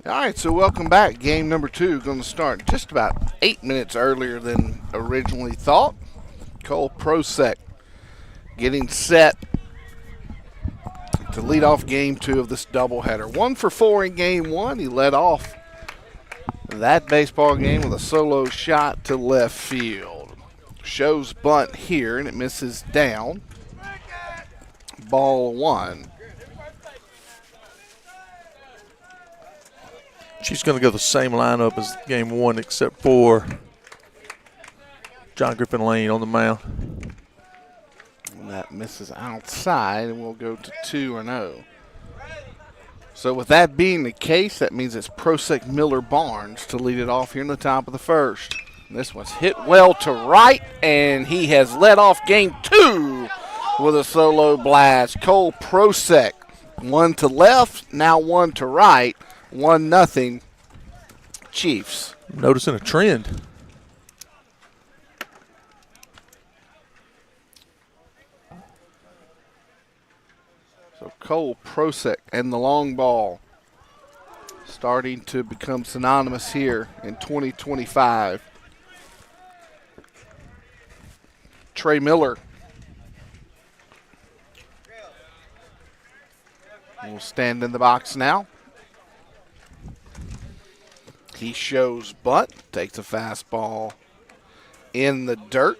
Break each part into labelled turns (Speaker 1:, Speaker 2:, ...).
Speaker 1: All right, so welcome back. Game number 2 going to start just about 8 minutes earlier than originally thought. Cole Prosek getting set to lead off game 2 of this doubleheader. 1 for 4 in game 1. He led off that baseball game with a solo shot to left field. Shows bunt here, and it misses down. Ball 1.
Speaker 2: She's going to go the same lineup as game 1 except for John Griffin Lane on the mound.
Speaker 1: And that misses outside, and we'll go to 2-0. So with that being the case, that means it's Prosek Miller Barnes to lead it off here in the top of the first. And this one's hit well to right, and he has led off game 2 with a solo blast. Cole Prosek, 1 to left, now 1 to right. 1-0 Chiefs.
Speaker 2: Noticing a trend.
Speaker 1: So Cole Prosek and the long ball starting to become synonymous here in 2025. Trey Miller will stand in the box now. He shows bunt, takes a fastball in the dirt.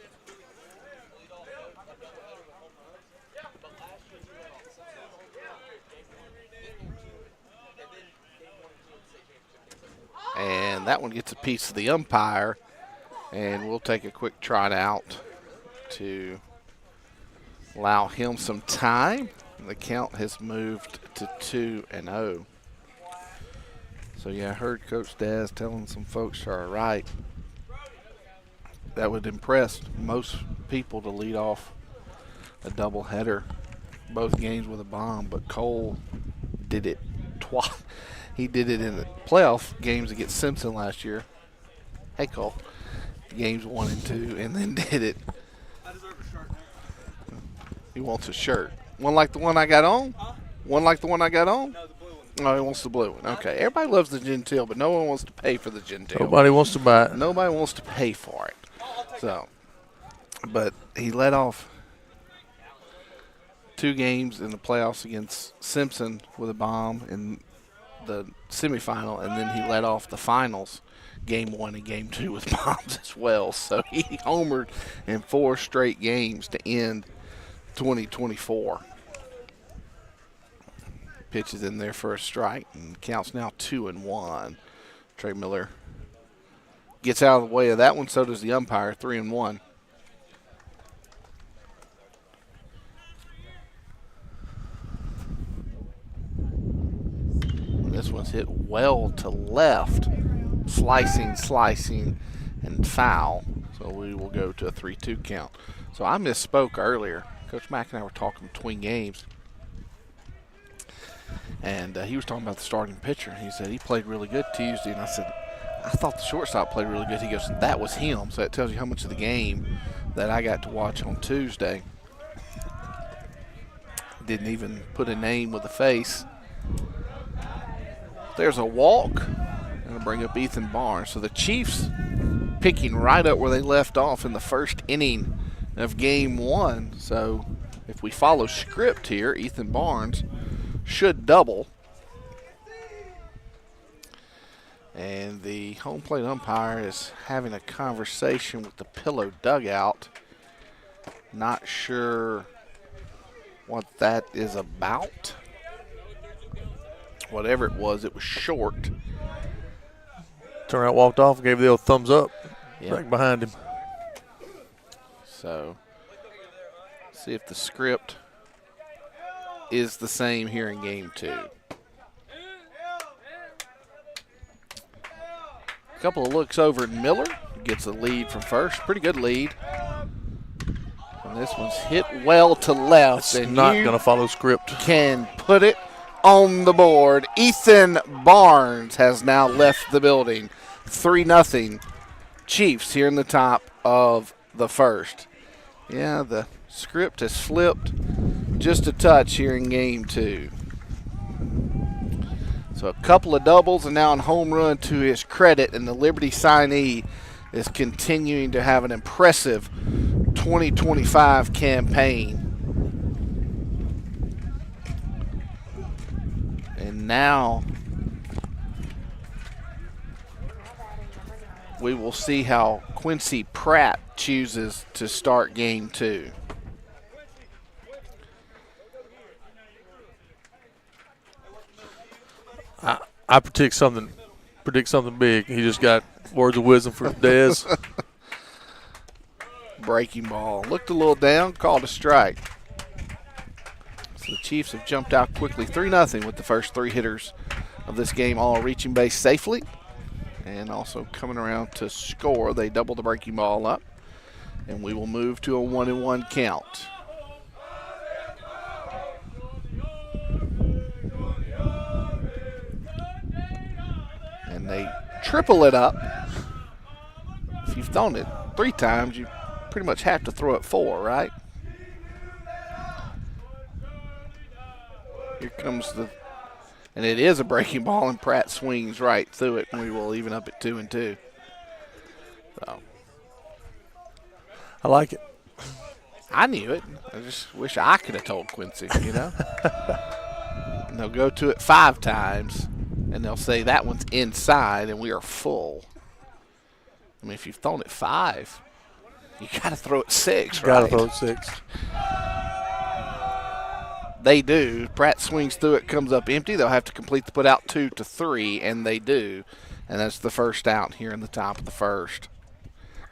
Speaker 1: And that one gets a piece of the umpire. And we'll take a quick trot out to allow him some time. The count has moved to 2-0. So, yeah, I heard Coach Daz telling some folks are right. That would impress most people to lead off a doubleheader, both games with a bomb. But Cole did it twice. He did it in the playoff games against Simpson last year. Hey, Cole. Games 1 and 2, and then did it.
Speaker 3: I deserve a shirt now.
Speaker 1: He wants a shirt. One like the one I got on?
Speaker 3: Huh?
Speaker 1: One like the one I got on?
Speaker 3: No, the blue one.
Speaker 1: Oh, he wants the blue one. Okay. Everybody loves the genteel, but no one wants to pay for the genteel.
Speaker 2: Nobody wants to buy it.
Speaker 1: Nobody wants to pay for it.
Speaker 3: I'll take
Speaker 1: So, but he led off 2 games in the playoffs against Simpson with a bomb in the semifinal, and then he led off the finals, game 1 and game 2 with bombs as well. So he homered in 4 straight games to end 2024. Pitches in there for a strike, and counts now 2-1. Trey Miller gets out of the way of that one, so does the umpire, 3-1. This one's hit well to left, slicing, and foul. So we will go to a 3-2 count. So I misspoke earlier. Coach Mack and I were talking between games. And he was talking about the starting pitcher. He said he played really good Tuesday. And I said, I thought the shortstop played really good. He goes, that was him. So that tells you how much of the game that I got to watch on Tuesday. Didn't even put a name with a face. There's a walk. Going to bring up Ethan Barnes. So the Chiefs picking right up where they left off in the first inning of game 1. So if we follow script here, Ethan Barnes should double. And the home plate umpire is having a conversation with the pillow dugout. Not sure what that is about. Whatever it was short.
Speaker 2: Turned around, walked off, gave the old thumbs up.
Speaker 1: Yep.
Speaker 2: Back behind him.
Speaker 1: So, see if the script is the same here in game 2. A couple of looks over at Miller. Gets a lead from first. Pretty good lead. And this one's hit well to left.
Speaker 2: It's
Speaker 1: and
Speaker 2: not
Speaker 1: you
Speaker 2: going to follow script.
Speaker 1: can put it on the board. Ethan Barnes has now left the building. 3-0 Chiefs here in the top of the first. Yeah, the script has flipped just a touch here in game 2. So a couple of doubles and now a home run to his credit, and the Liberty signee is continuing to have an impressive 2025 campaign. And now we will see how Quincy Pratt chooses to start game 2.
Speaker 2: I predict something big. He just got words of wisdom for Dez.
Speaker 1: Breaking ball. Looked a little down, called a strike. So the Chiefs have jumped out quickly, 3-0 with the first 3 hitters of this game all reaching base safely. And also coming around to score. They double the breaking ball up. And we will move to a 1-1 count. And they triple it up. If you've thrown it 3 times, you pretty much have to throw it 4, right? Here comes and it is a breaking ball, and Pratt swings right through it, and we will even up at 2-2. So
Speaker 2: I like it.
Speaker 1: I knew it. I just wish I could have told Quincy, you know? And they'll go to it 5 times, and they'll say that one's inside, and we are full. I mean, if you've thrown it 5, you got to throw it 6, right?
Speaker 2: Got to throw it 6.
Speaker 1: They do. Pratt swings through it, comes up empty. They'll have to complete the put out 2 to 3, and they do. And that's the first out here in the top of the first.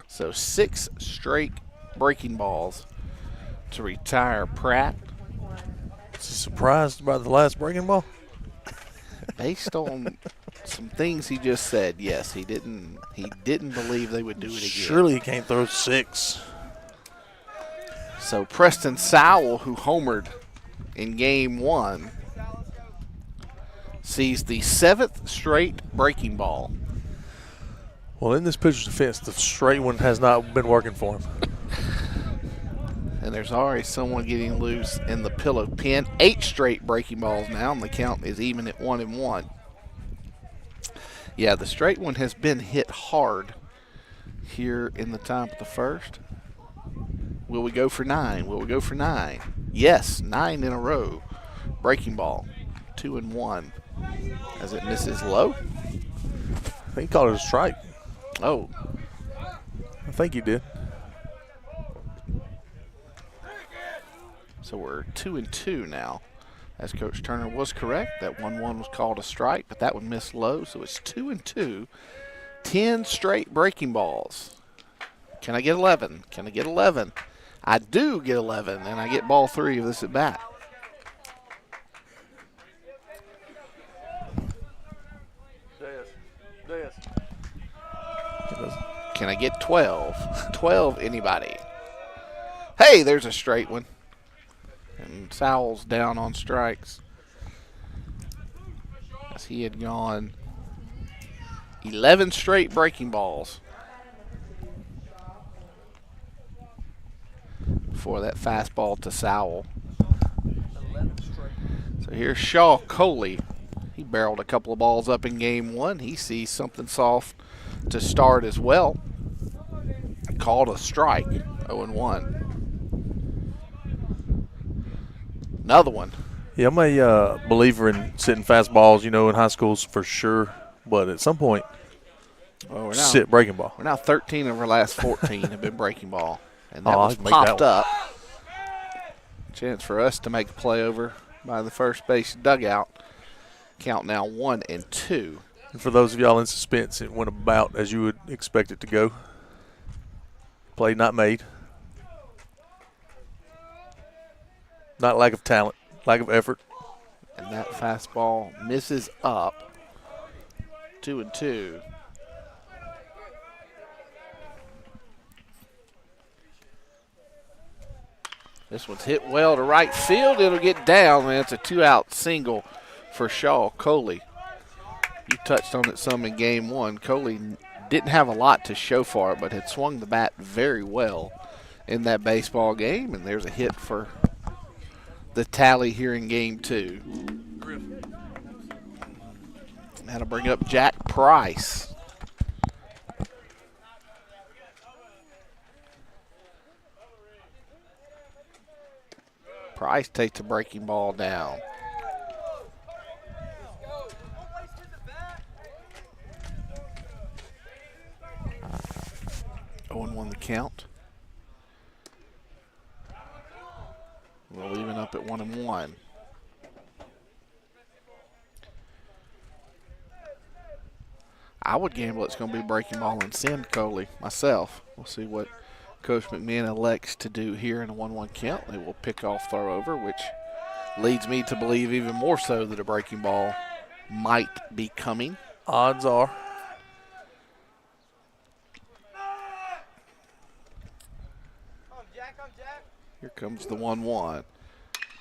Speaker 1: So 6 straight breaking balls to retire Pratt.
Speaker 2: Is he surprised by the last breaking ball?
Speaker 1: Based on some things he just said, yes, he didn't believe they would do it again.
Speaker 2: Surely he can't throw 6.
Speaker 1: So Preston Sowell, who homered in game 1, sees the 7th straight breaking ball.
Speaker 2: Well, in this pitcher's defense, the straight one has not been working for him.
Speaker 1: And there's already someone getting loose in the pillow pen. 8 straight breaking balls now, and the count is even at 1-1. Yeah, the straight one has been hit hard here in the top of the first. Will we go for 9? Will we go for 9? Yes, 9 in a row. Breaking ball, 2-1. As it misses low.
Speaker 2: I think he called it a strike.
Speaker 1: Oh.
Speaker 2: I think he did.
Speaker 1: So we're 2-2 now. As Coach Turner was correct, that 1-1 was called a strike, but that one missed low, so it's 2-2. 10 straight breaking balls. Can I get 11? Can I get 11? I do get 11, and I get ball 3 of this at bat. Can I get 12? 12, anybody? Hey, there's a straight one. And Sowell's down on strikes. As he had gone 11 straight breaking balls before that fastball to Sowell. So here's Shaw Coley. He barreled a couple of balls up in game 1. He sees something soft to start as well. Called a strike, 0-1. Another one.
Speaker 2: Yeah, I'm a believer in sitting fastballs, in high schools for sure. But at some point, sit breaking ball.
Speaker 1: We're now 13 of our last 14 have been breaking ball. And that
Speaker 2: Oh,
Speaker 1: was
Speaker 2: I can make
Speaker 1: popped
Speaker 2: that
Speaker 1: up. Chance for us to make a play over by the first base dugout. Count now 1-2.
Speaker 2: And for those of y'all in suspense, it went about as you would expect it to go. Play not made. Not lack of talent, lack of effort.
Speaker 1: And that fastball misses up. 2-2. This one's hit well to right field. It'll get down, man. It's a 2-out single for Shaw Coley. You touched on it some in game 1. Coley didn't have a lot to show for it, but had swung the bat very well in that baseball game. And there's a hit for the tally here in game 2. That'll bring up Jack Price. Price takes the breaking ball down. Owen won the count. We're leaving up at 1-1. I would gamble it's going to be breaking ball and send Coley myself. We'll see what Coach McMahon elects to do here in a 1-1 count. They will pick off throw over, which leads me to believe even more so that a breaking ball might be coming.
Speaker 2: Odds are.
Speaker 1: Here comes the 1-1.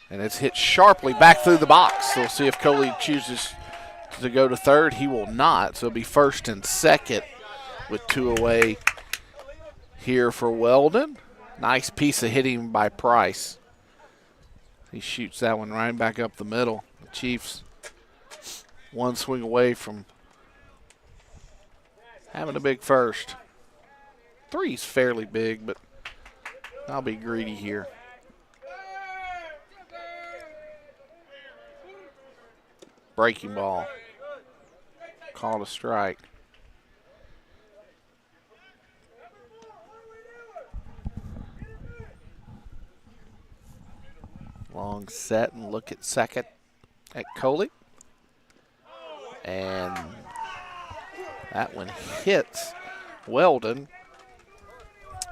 Speaker 1: And it's hit sharply back through the box. So we'll see if Coley chooses to go to third. He will not. So it'll be first and second with 2 away here for Weldon. Nice piece of hitting by Price. He shoots that one right back up the middle. The Chiefs one swing away from having a big first. 3's fairly big, but I'll be greedy here. Breaking ball. Called a strike. Long set and look at second at Coley. And that one hits Weldon.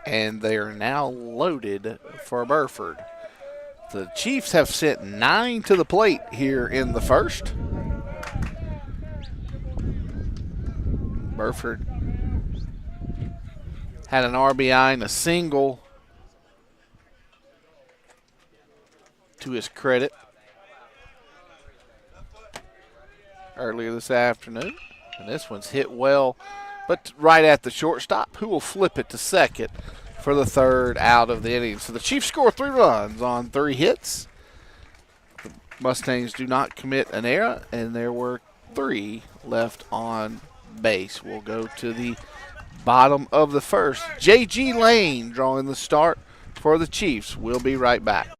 Speaker 1: And they are now loaded for Burford. The Chiefs have sent 9 to the plate here in the first. Burford had an RBI and a single to his credit earlier this afternoon. And this one's hit well, but right at the shortstop, who will flip it to second for the third out of the inning. So the Chiefs score 3 runs on 3 hits. The Mustangs do not commit an error, and there were 3 left on base. We'll go to the bottom of the first. J.G. Lane drawing the start for the Chiefs. We'll be right back.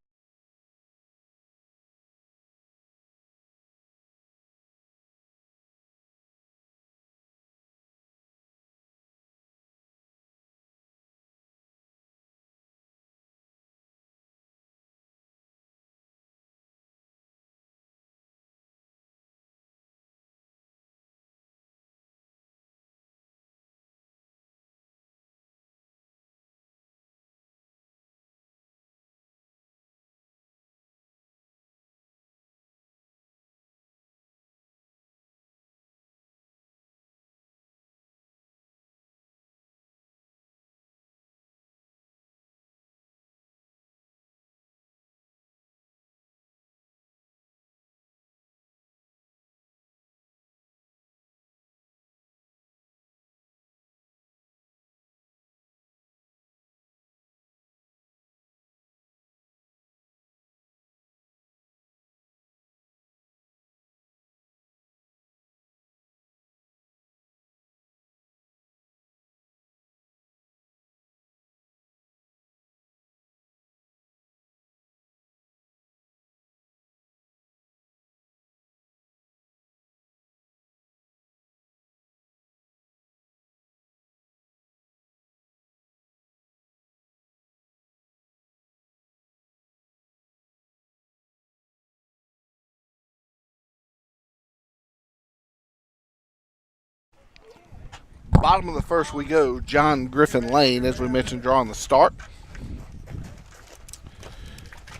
Speaker 1: Bottom of the first we go. John Griffin Lane, as we mentioned, drawing the start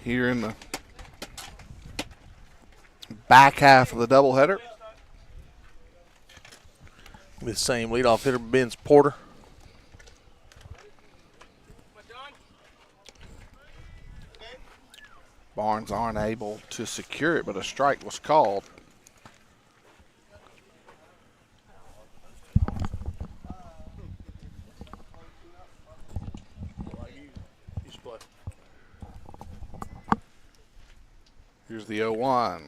Speaker 1: here in the back half of the doubleheader.
Speaker 2: With the same leadoff hitter, Ben's Porter.
Speaker 1: Barnes aren't able to secure it, but a strike was called. Here's the 0-1.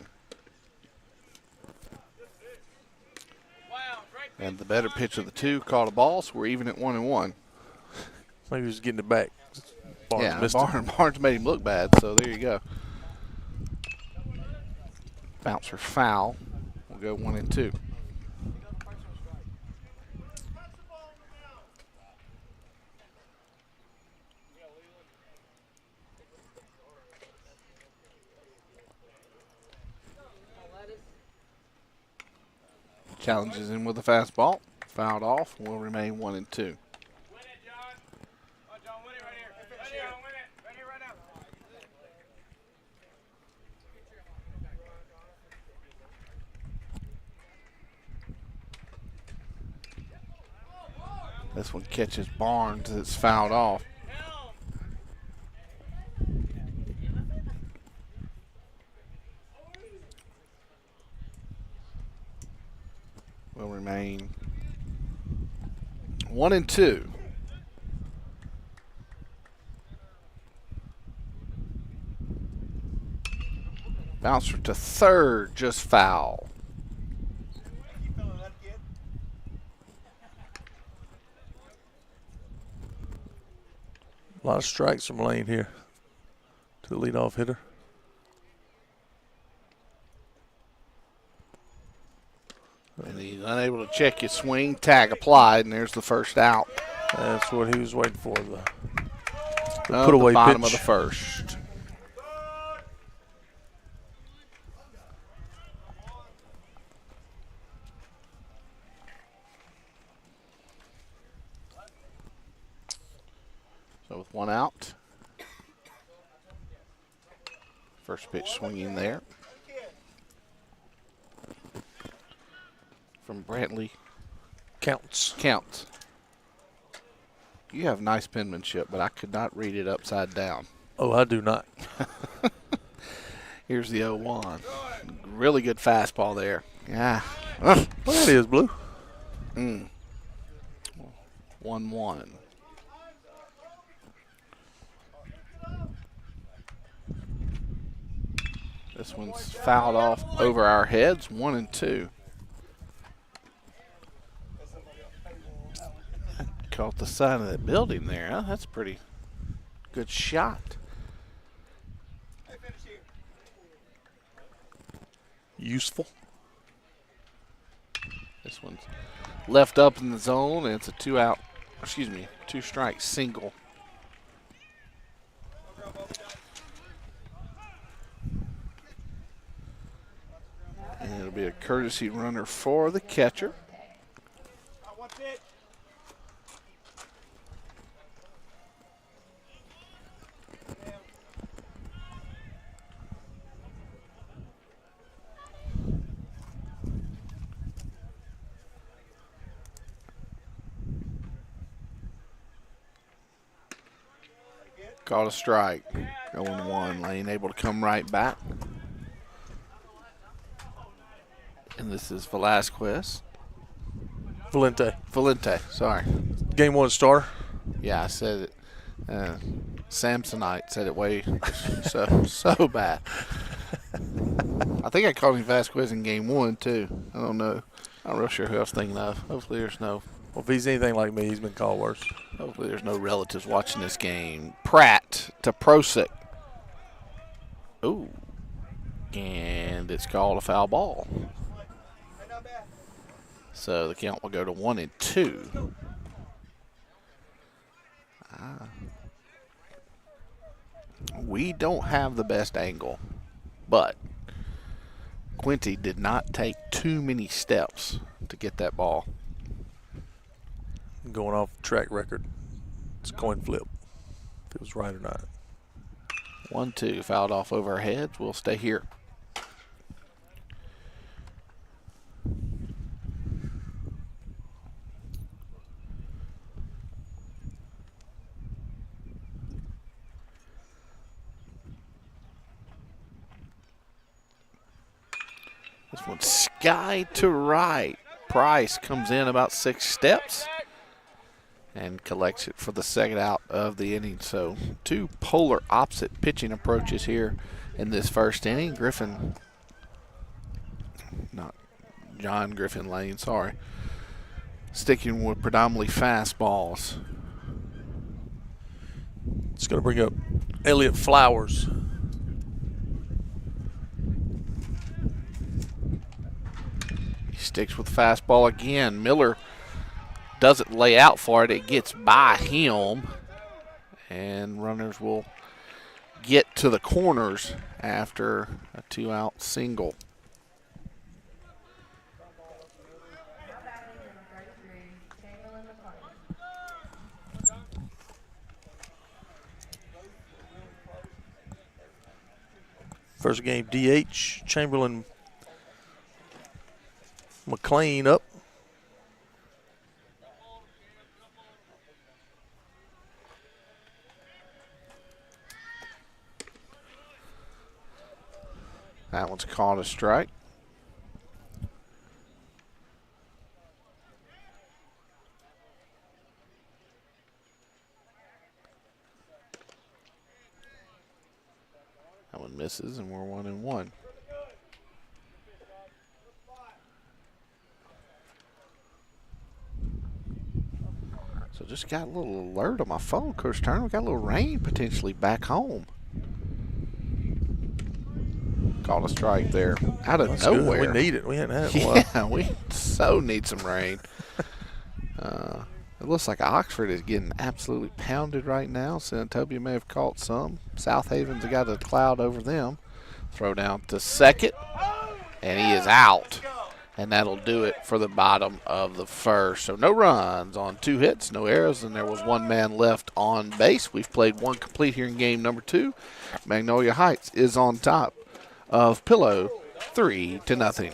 Speaker 1: And the better pitch of the two caught a ball, so we're even at 1-1.
Speaker 2: Maybe he's getting it back. Barnes missed it.
Speaker 1: Barnes made him look bad, so there you go. Bouncer foul. We'll go 1-2. Challenges him with a fastball. Fouled off. Will remain 1-2.
Speaker 3: Win it, John. Oh, John, win it right here. Right here, win it. Right here, right now.
Speaker 1: This one catches Barnes. It's fouled off. Will remain 1-2. Bouncer to third, just foul.
Speaker 2: A lot of strikes from Lane here to the leadoff hitter.
Speaker 1: And he's unable to check his swing. Tag applied, and there's the first out.
Speaker 2: That's what he was waiting for. The
Speaker 1: Put away bottom
Speaker 2: pitch.
Speaker 1: of the first. So with one out, first pitch swinging there from Brantley.
Speaker 2: Counts.
Speaker 1: You have nice penmanship, but I could not read it upside down.
Speaker 2: Oh, I do not.
Speaker 1: Here's the 0-1. Really good fastball there. Yeah.
Speaker 2: Well, that is Blue.
Speaker 1: 1-1. This one's fouled off over our heads, 1-2. Caught the side of that building there. Huh? That's a pretty good shot.
Speaker 2: Useful.
Speaker 1: This one's left up in the zone, and it's a two-strike single. And it'll be a courtesy runner for the catcher. Caught a strike. 0-1. Lane able to come right back. And this is Velasquez. Valente, sorry.
Speaker 2: Game one starter.
Speaker 1: Yeah, I said it. Samsonite said it way so bad. I think I called him Vasquez in game one, too. I don't know. I'm not real sure who I was thinking of. Hopefully there's no.
Speaker 2: Well, if he's anything like me, he's been called worse.
Speaker 1: Hopefully there's no relatives watching this game. Pratt to Prosick. Ooh. And it's called a foul ball. So the count will go to 1-2. We don't have the best angle, but Quinty did not take too many steps to get that ball.
Speaker 2: Going off track record, it's a coin flip if it was right or not.
Speaker 1: 1-2, fouled off over our heads. We'll stay here. This one's sky to right. Price comes in about 6 steps and collects it for the second out of the inning. So two polar opposite pitching approaches here in this first inning. John Griffin Lane, sorry. sticking with predominantly fastballs.
Speaker 2: It's going to bring up Elliott Flowers.
Speaker 1: He sticks with fastball again. Miller doesn't lay out for it. It gets by him. And runners will get to the corners after a 2-out single.
Speaker 2: First game DH, Chamberlain McLean up.
Speaker 1: That one's called a strike. That one misses, and we're 1-1. So just got a little alert on my phone, Coach Turner. We got a little rain potentially back home. Called a strike there out of
Speaker 2: That's
Speaker 1: nowhere.
Speaker 2: good. We need it. We hadn't had it in a while.
Speaker 1: Yeah, we so need some rain. It looks like Oxford is getting absolutely pounded right now. Senatobia may have caught some. South Haven's got a cloud over them. Throw down to second, and he is out. And that'll do it for the bottom of the first. So no runs on 2 hits, no errors, and there was 1 man left on base. We've played 1 complete here in game number 2. Magnolia Heights is on top of Pillow 3-0.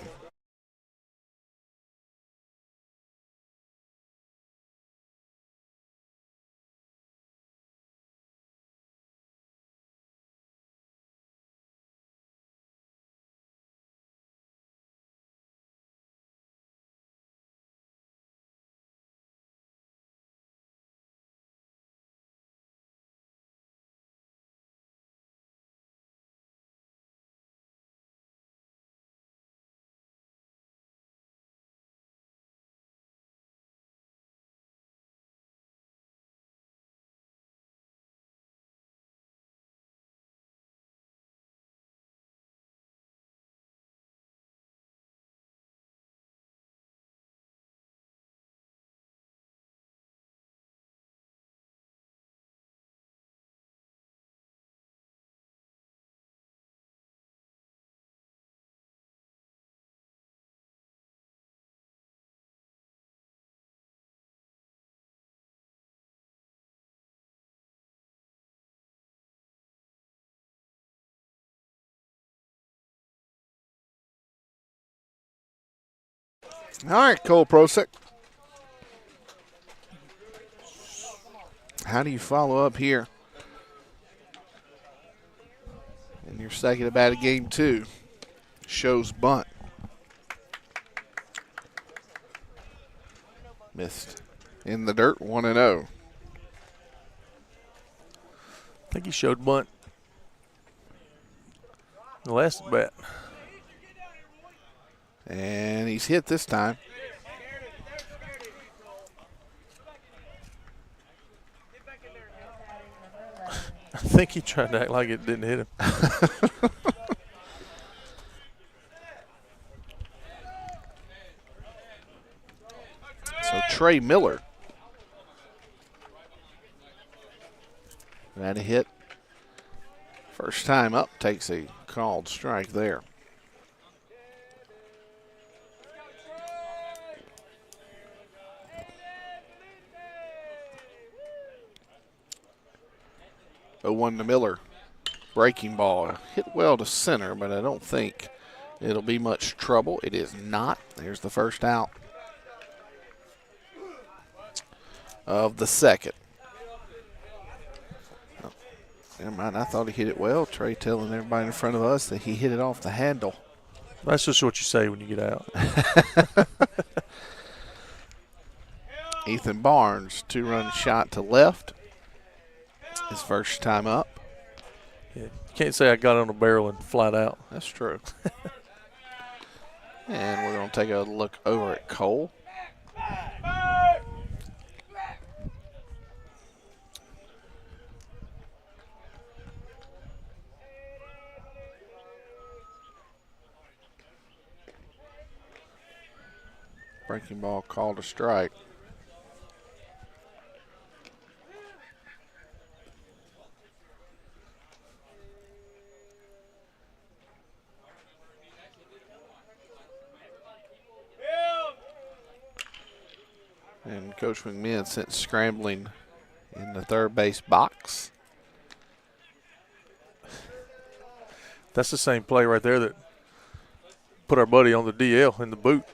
Speaker 1: All right, Cole Prosek. How do you follow up here in your second at bat of game 2? Shows bunt. Missed in the dirt, 1-0.
Speaker 2: I think he showed bunt the last at bat.
Speaker 1: And he's hit this time.
Speaker 2: I think he tried to act like it didn't hit him.
Speaker 1: So Trey Miller had a hit. First time up, takes a called strike there. Oh, 1 to Miller. Breaking ball. Hit well to center, but I don't think it'll be much trouble. It is not. There's the first out of the second. Oh, never mind. I thought he hit it well. Trey telling everybody in front of us that he hit it off the handle.
Speaker 2: That's just what you say when you get out.
Speaker 1: Ethan Barnes, 2-run shot to left. His first time up.
Speaker 2: Yeah, you can't say I got on a barrel and flat out.
Speaker 1: That's true. And we're going to take a look over at Cole. Breaking ball called a strike. And Coach McMahon sent scrambling in the third base box.
Speaker 2: That's the same play right there that put our buddy on the DL in the boot.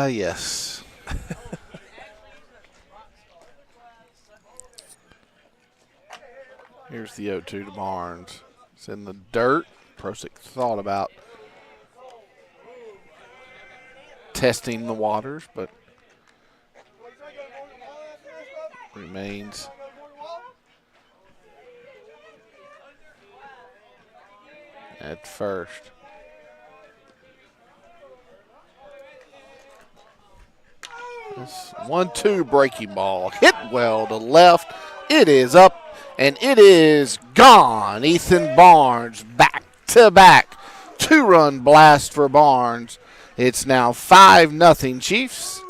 Speaker 1: Yes. Here's the 0-2 to Barnes. It's in the dirt. Prosick thought about testing the waters, but remains at first. This 1-2 breaking ball hit well to left. It is up and it is gone. Ethan Barnes back to back. 2-run blast for Barnes. It's now 5-0 Chiefs.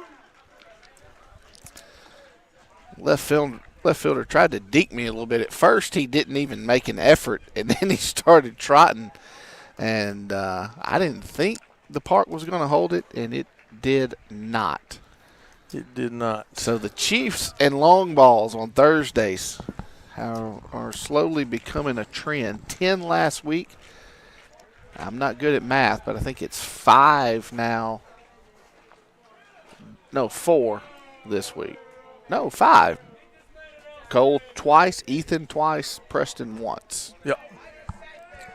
Speaker 1: Left fielder tried to deke me a little bit. At first, he didn't even make an effort, and then he started trotting. And I didn't think the park was going to hold it, and it did not.
Speaker 2: It did not.
Speaker 1: So the Chiefs and long balls on Thursdays are slowly becoming a trend. 10 last week. I'm not good at math, but I think it's 5 now. No, 4 this week. No, 5. Cole twice, Ethan twice, Preston once.
Speaker 2: Yep.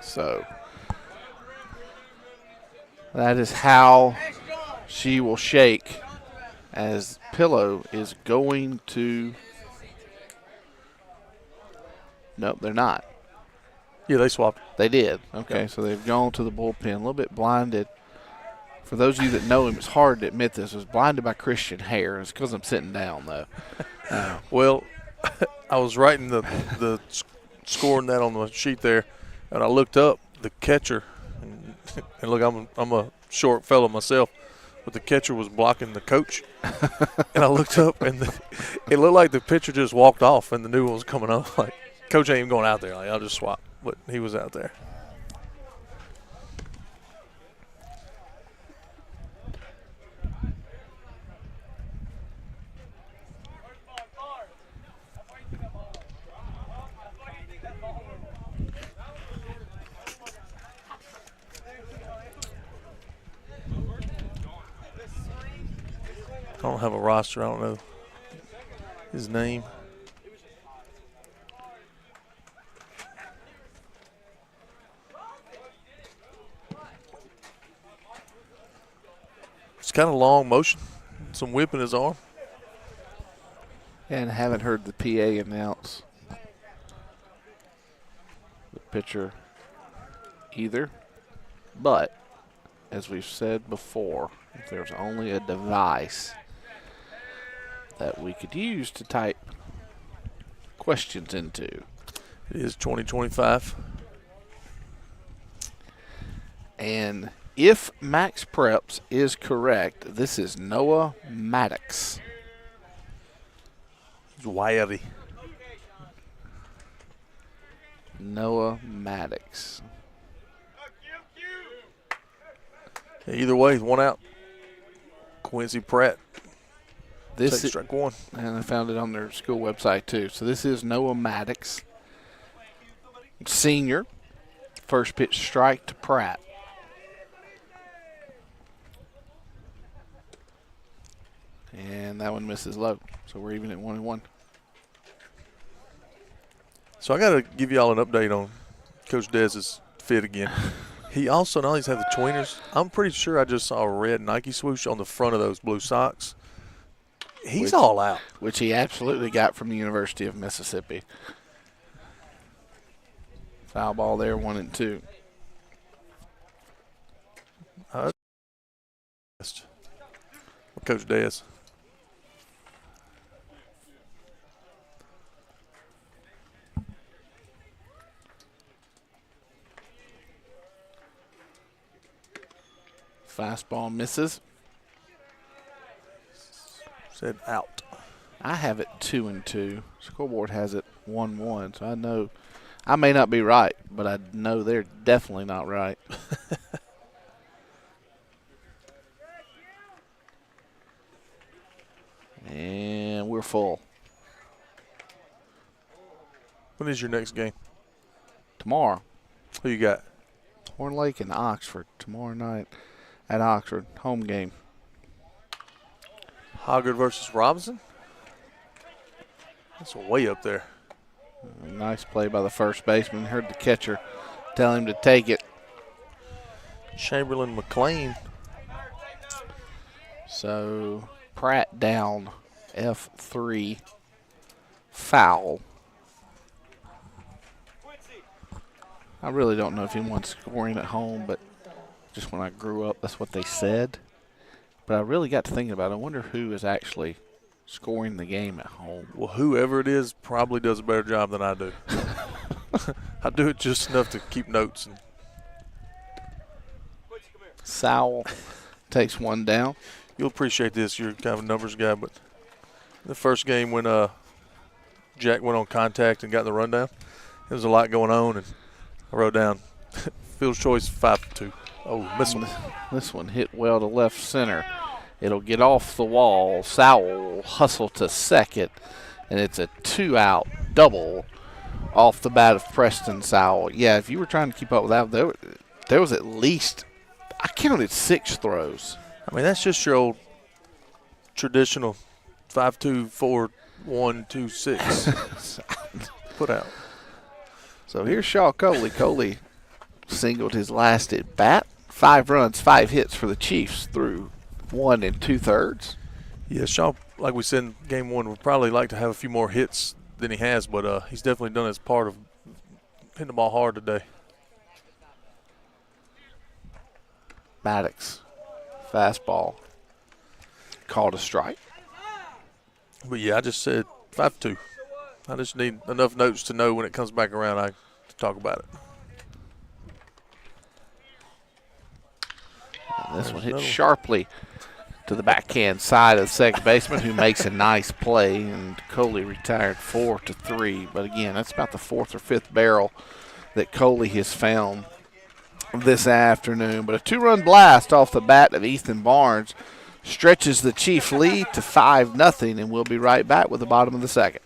Speaker 1: So that is how she will shake, as Pillow is going to. Nope, they're not.
Speaker 2: Yeah, they swapped.
Speaker 1: They did. Okay,
Speaker 2: Yep.
Speaker 1: so they've gone to the bullpen. A little bit blinded. For those of you that know him, it's hard to admit this. I was blinded by Christian Hare. It's because I'm sitting down, though.
Speaker 2: Well, I was writing the scoring that on the sheet there, and I looked up the catcher, and look, I'm a short fellow myself, but the catcher was blocking the coach, and I looked up, and it looked like the pitcher just walked off, and the new one was coming up. Like, coach ain't even going out there. Like, I'll just swap, but he was out there. I don't have a roster. I don't know his name. It's kind of long motion. Some whip in his arm.
Speaker 1: And haven't heard the PA announce the pitcher either. But, as we've said before, if there's only a device that we could use to type questions into.
Speaker 2: It is 2025.
Speaker 1: And if Max Preps is correct, this is Noah Maddox.
Speaker 2: He's wiry.
Speaker 1: Noah Maddox.
Speaker 2: Yeah, either way, 1 out. Quincy Pratt.
Speaker 1: This
Speaker 2: Take
Speaker 1: is,
Speaker 2: strike 1.
Speaker 1: and I found it on their school website too. So this is Noah Maddox, senior. First pitch strike to Pratt. And that one misses low. So we're even at 1-1.
Speaker 2: So I got to give y'all an update on Coach Dez's fit again. He also not only has the tweeners. I'm pretty sure I just saw a red Nike swoosh on the front of those blue socks. He's all out.
Speaker 1: Which he absolutely got from the University of Mississippi. Foul ball there, 1-2.
Speaker 2: Coach Dez.
Speaker 1: Fastball misses.
Speaker 2: Said out.
Speaker 1: I have it 2-2. Scoreboard has it 1-1. So I know I may not be right, but I know they're definitely not right. And we're full.
Speaker 2: When is your next game?
Speaker 1: Tomorrow,
Speaker 2: Who you got?
Speaker 1: Horn Lake and Oxford tomorrow night at Oxford. Home game.
Speaker 2: Hoggard versus Robinson? That's way up there.
Speaker 1: Nice play by the first baseman. Heard the catcher tell him to take it.
Speaker 2: Chamberlain McLean.
Speaker 1: So Pratt down, F3, foul. I really don't know if anyone's scoring at home, but just when I grew up, that's what they said. But I really got to thinking about it. I wonder who is actually scoring the game at home.
Speaker 2: Well, whoever it is probably does a better job than I do. I do it just enough to keep notes. And
Speaker 1: Sowell takes one down.
Speaker 2: you'll appreciate this. You're kind of a numbers guy, but the first game when Jack went on contact and got the rundown, there was a lot going on, and I wrote down Phil's choice 5-2. Oh, miss one.
Speaker 1: This one hit well to left center. It'll get off the wall. Sowell will hustle to second, and it's a 2-out double off the bat of Preston Sowell. Yeah, if you were trying to keep up with that, there was at least, I counted 6 throws.
Speaker 2: I mean, that's just your old traditional 5-2-4-1-2-6 put out.
Speaker 1: So here's Shaw Coley. Coley singled his last at bat. 5 runs, 5 hits for the Chiefs through 1 2/3.
Speaker 2: Yeah, Shaw, like we said in game 1, would probably like to have a few more hits than he has, but he's definitely done his part of hitting the ball hard today.
Speaker 1: Maddox, fastball, called a strike.
Speaker 2: But yeah, I just said 5-2. I just need enough notes to know when it comes back around I can talk about it.
Speaker 1: And this one hit sharply to the backhand side of the second baseman, who makes a nice play, and Coley retired 4-3. But again, that's about the 4th or 5th barrel that Coley has found this afternoon. But a 2-run blast off the bat of Ethan Barnes stretches the Chief lead to 5-0, and we'll be right back with the bottom of the second.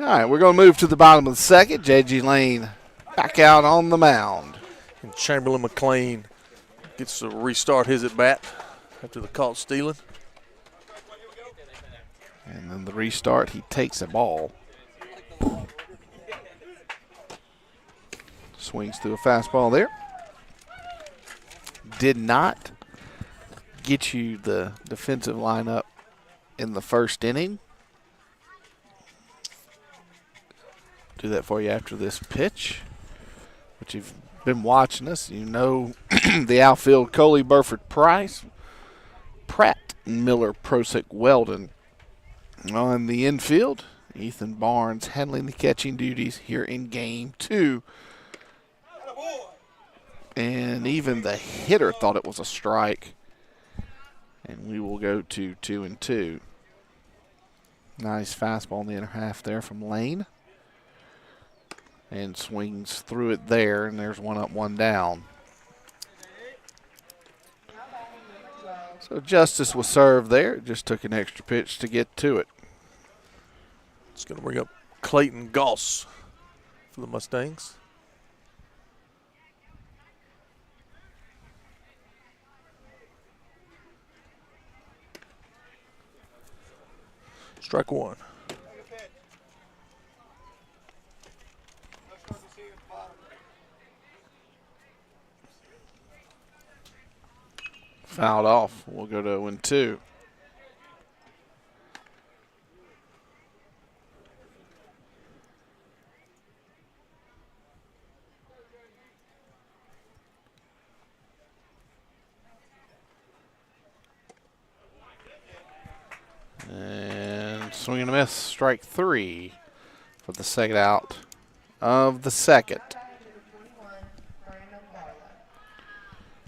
Speaker 1: All right, we're going to move to the bottom of the second. J.G. Lane back out on the mound.
Speaker 2: And Chamberlain McLean gets to restart his at bat after the caught stealing.
Speaker 1: And then the restart, he takes a ball. Swings through a fastball there. Did not get you the defensive lineup in the first inning. Do that for you after this pitch. But you've been watching us. You know the outfield, Coley, Burford, Price, Pratt, Miller, Prosick, Weldon. On the infield, Ethan Barnes handling the catching duties here in game 2. And even the hitter thought it was a strike. And we will go to 2-2. Nice fastball in the inner half there from Lane. And swings through it there, and there's 1 up, 1 down. So justice was served there. It just took an extra pitch to get to it.
Speaker 2: It's going to bring up Clayton Goss for the Mustangs. Strike 1.
Speaker 1: Fouled off. We'll go to 0-2. And swing and a miss. Strike 3 for the second out of the second.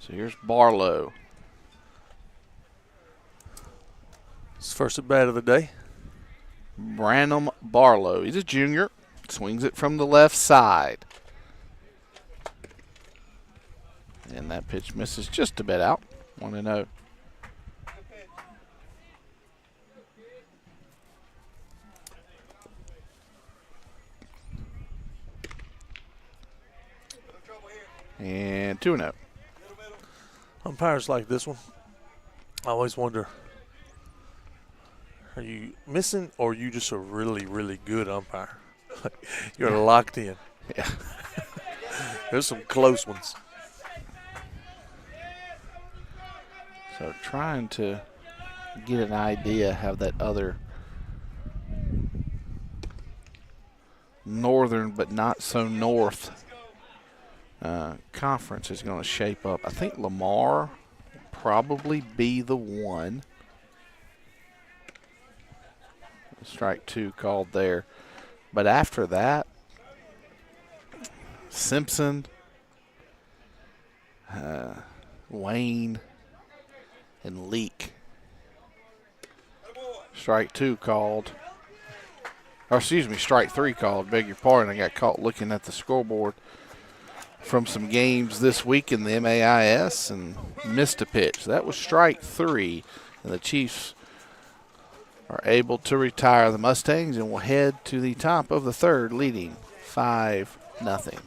Speaker 1: So here's Barlow.
Speaker 2: His first at bat of the day.
Speaker 1: Branham Barlow. He's a junior. Swings it from the left side. And that pitch misses just a bit out. 1-0. And 2-0.
Speaker 2: Umpires like this one. I always wonder, are you missing or are you just a really, really good umpire? You're locked in.
Speaker 1: Yeah.
Speaker 2: There's some close ones.
Speaker 1: So trying to get an idea how that other northern but not so north conference is going to shape up. I think Lamar will probably be the one. Strike 2 called there. But after that, Simpson, Wayne, and Leak. Strike 2 called. Or excuse me, strike 3 called. Beg your pardon. I got caught looking at the scoreboard from some games this week in the MAIS and missed a pitch. That was strike 3. And the Chiefs are able to retire the Mustangs and will head to the top of the third, leading 5-0.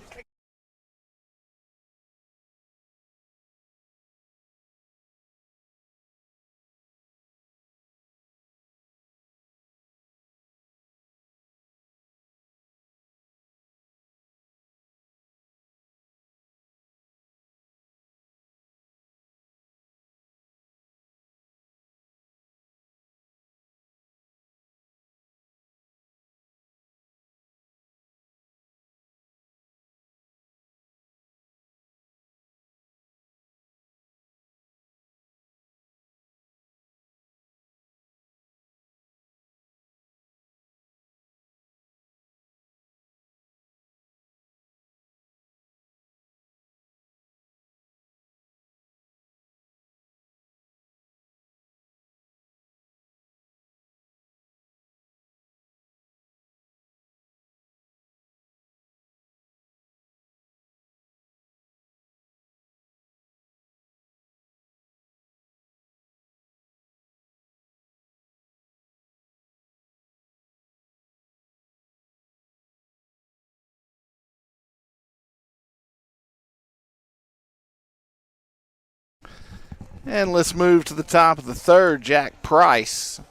Speaker 1: And let's move to the top of the third. Jack Price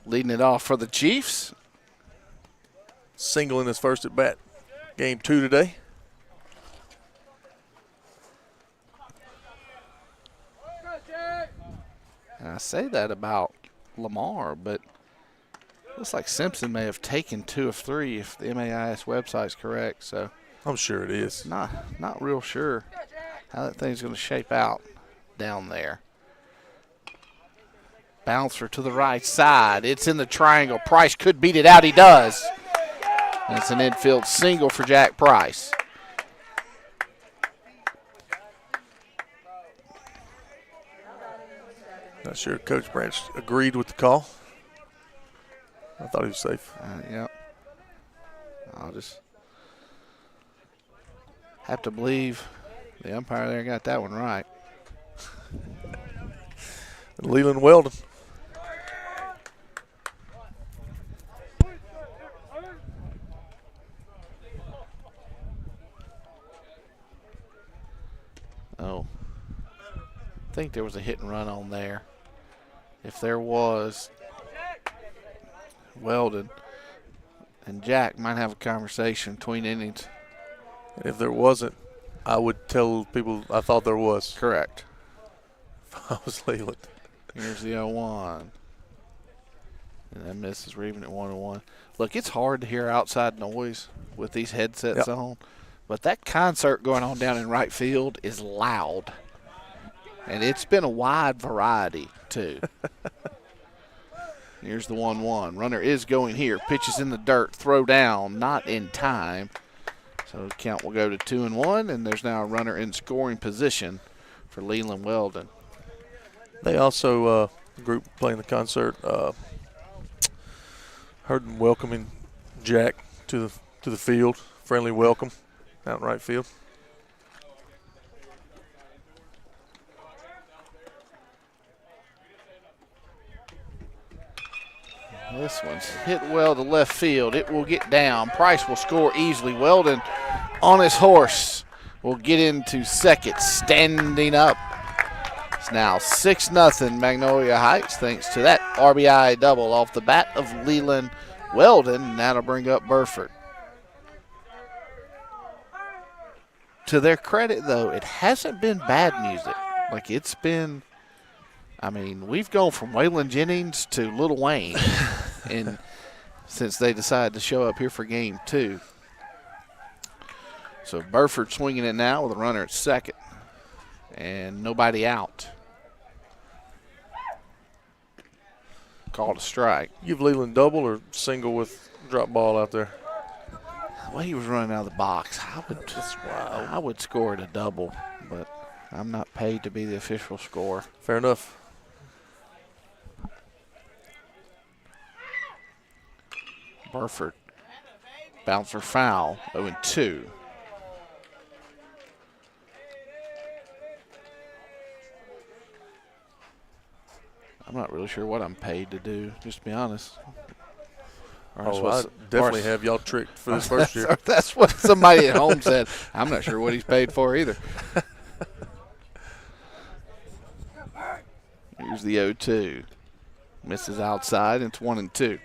Speaker 1: leading it off for the Chiefs.
Speaker 2: Single in his first at bat. Game 2 today.
Speaker 1: And I say that about Lamar, but looks like Simpson may have taken 2 of 3 if the MAIS website's correct. So
Speaker 2: I'm sure it is.
Speaker 1: not real sure how that thing's going to shape out down there. Bouncer to the right side. It's in the triangle. Price could beat it out. He does. That's an infield single for Jack Price.
Speaker 2: Not sure Coach Branch agreed with the call. I thought he was safe.
Speaker 1: Yep. I'll just have to believe the umpire there got that one right.
Speaker 2: Leland Weldon.
Speaker 1: Oh. I think there was a hit and run on there. If there was, Weldon and Jack might have a conversation between innings.
Speaker 2: If there wasn't, I would tell people I thought there was.
Speaker 1: Correct.
Speaker 2: If I was Leland.
Speaker 1: Here's the 0-1. And that misses. We're even at 1-1. Look, it's hard to hear outside noise with these headsets on, but that concert going on down in right field is loud. And it's been a wide variety, too. Here's the 1-1. Runner is going here. Pitches in the dirt. Throw down. Not in time. So the count will go to 2-1, and there's now a runner in scoring position for Leland Weldon.
Speaker 2: They also, group playing the concert, heard them welcoming Jack to the field. Friendly welcome out in right field.
Speaker 1: This one's hit well to left field. It will get down. Price will score easily. Weldon on his horse will get into second, standing up. It's now 6-0 Magnolia Heights thanks to that RBI double off the bat of Leland Weldon. And that'll bring up Burford. To their credit, though, it hasn't been bad music. Like, it's been, I mean, we've gone from Waylon Jennings to Lil Wayne since they decided to show up here for game 2. So Burford swinging it now with a runner at second and nobody out. Called a strike.
Speaker 2: Give Leland double or single with drop ball out there?
Speaker 1: The way he was running out of the box, I would score it a double, but I'm not paid to be the official scorer.
Speaker 2: Fair enough.
Speaker 1: Burford, bouncer foul, 0-2. I'm not really sure what I'm paid to do, just to be honest.
Speaker 2: I definitely have y'all tricked for this first year.
Speaker 1: That's what somebody at home said. I'm not sure what he's paid for either. Here's the 0-2. Misses outside, and it's 1-2.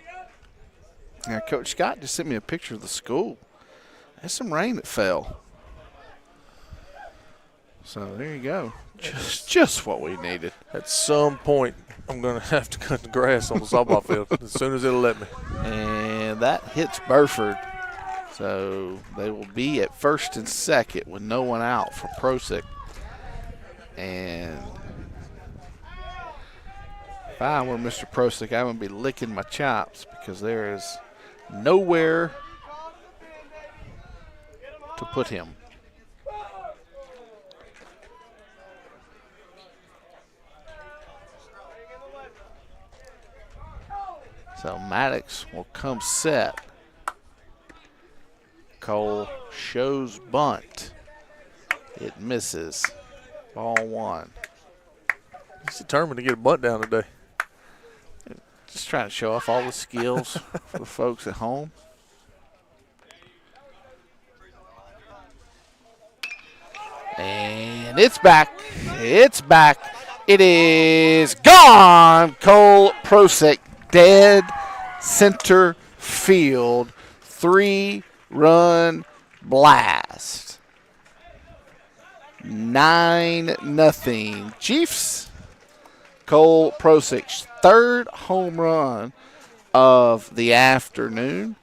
Speaker 1: Now, Coach Scott just sent me a picture of the school. There's some rain that fell. So there you go. Just what we needed.
Speaker 2: At some point, I'm going to have to cut the grass on the softball field as soon as it'll let me.
Speaker 1: And that hits Burford. So they will be at first and second with no one out for Prosick. And if I were Mr. Prosick, I would be licking my chops because there is nowhere to put him. So Maddox will come set. Cole shows bunt. It misses. Ball 1.
Speaker 2: He's determined to get a bunt down today.
Speaker 1: Just trying to show off all the skills for the folks at home. And it's back. It's back. It is gone. Cole Prosick, dead center field. 3-run blast. 9-0. Chiefs. Cole Prosick's third home run of the afternoon,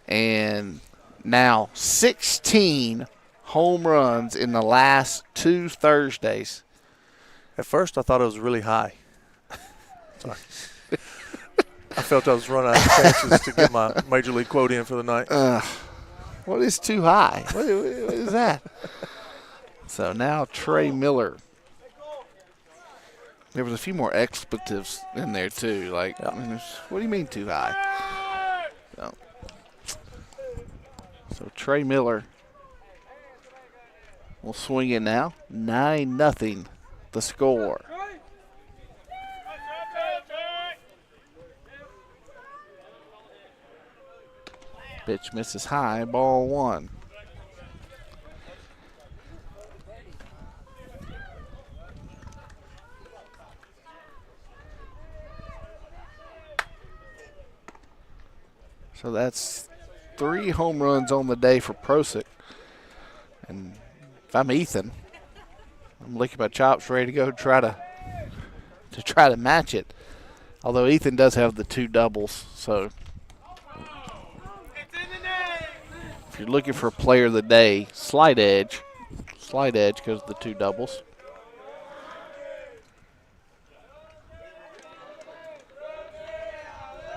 Speaker 1: and now 16 home runs in the last 2 Thursdays.
Speaker 2: At first, I thought it was really high. Sorry. I felt I was running out of chances to get my major league quote in for the night.
Speaker 1: What is too high? What is that? So now Trey Miller. There was a few more expletives in there too. Like,
Speaker 2: Yeah.
Speaker 1: what do you mean too high? So Trey Miller will swing it now. 9-0 the score. Pitch misses high, ball one. So that's 3 home runs on the day for Prosick. And if I'm Ethan, I'm licking my chops, ready to go try to match it. Although Ethan does have the 2 doubles, so if you're looking for a player of the day, slight edge because of the 2 doubles.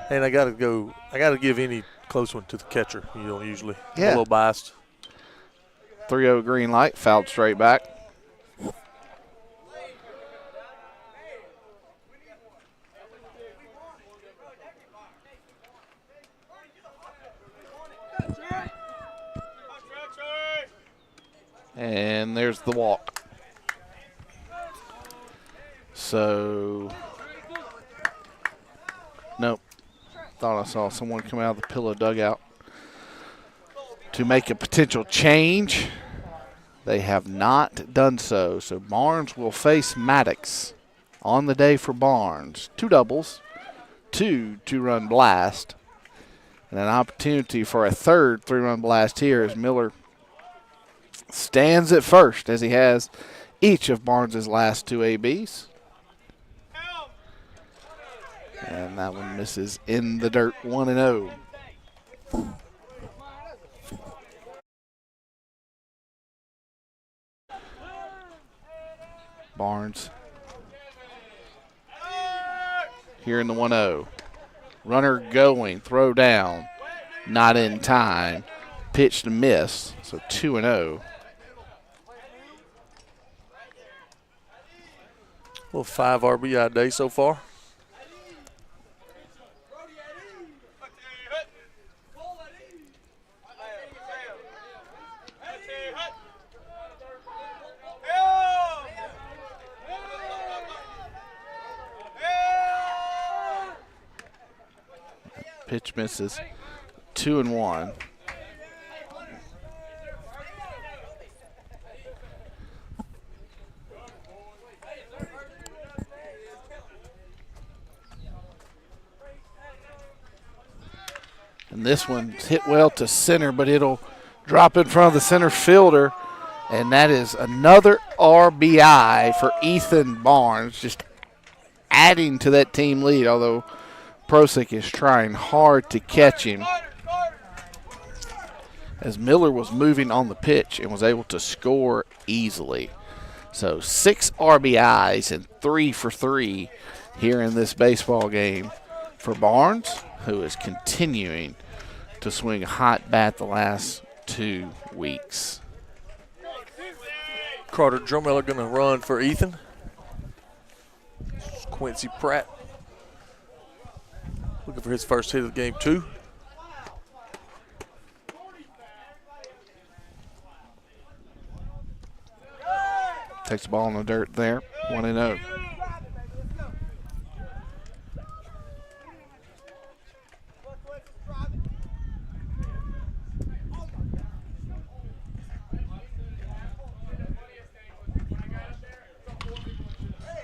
Speaker 2: And I got to give any close one to the catcher. You don't usually.
Speaker 1: Yeah.
Speaker 2: I'm a little biased.
Speaker 1: 3-0 green light, fouled straight back. And there's the walk. So, nope. Thought I saw someone come out of the pillow dugout to make a potential change. They have not done so. So Barnes will face Maddox on the day for Barnes. 2 doubles, 2 2-run blast, and an opportunity for a third 3-run blast here as Miller stands at first as he has each of Barnes' last 2 ABs. And that one misses in the dirt, 1-0. Barnes here in the 1-0. Runner going, throw down, not in time. Pitch to miss, so 2-0.
Speaker 2: Well, 5 RBI day so far.
Speaker 1: Pitch misses, 2-1. And this one's hit well to center, but it'll drop in front of the center fielder. And that is another RBI for Ethan Barnes, just adding to that team lead, although Prosick is trying hard to catch him. As Miller was moving on the pitch and was able to score easily. So 6 RBIs and 3 for 3 here in this baseball game for Barnes, who is continuing to swing a hot bat the last 2 weeks.
Speaker 2: Carter Drummeller going to run for Ethan. Quincy Pratt looking for his first hit of the game, too.
Speaker 1: Takes the ball in the dirt there, 1-0.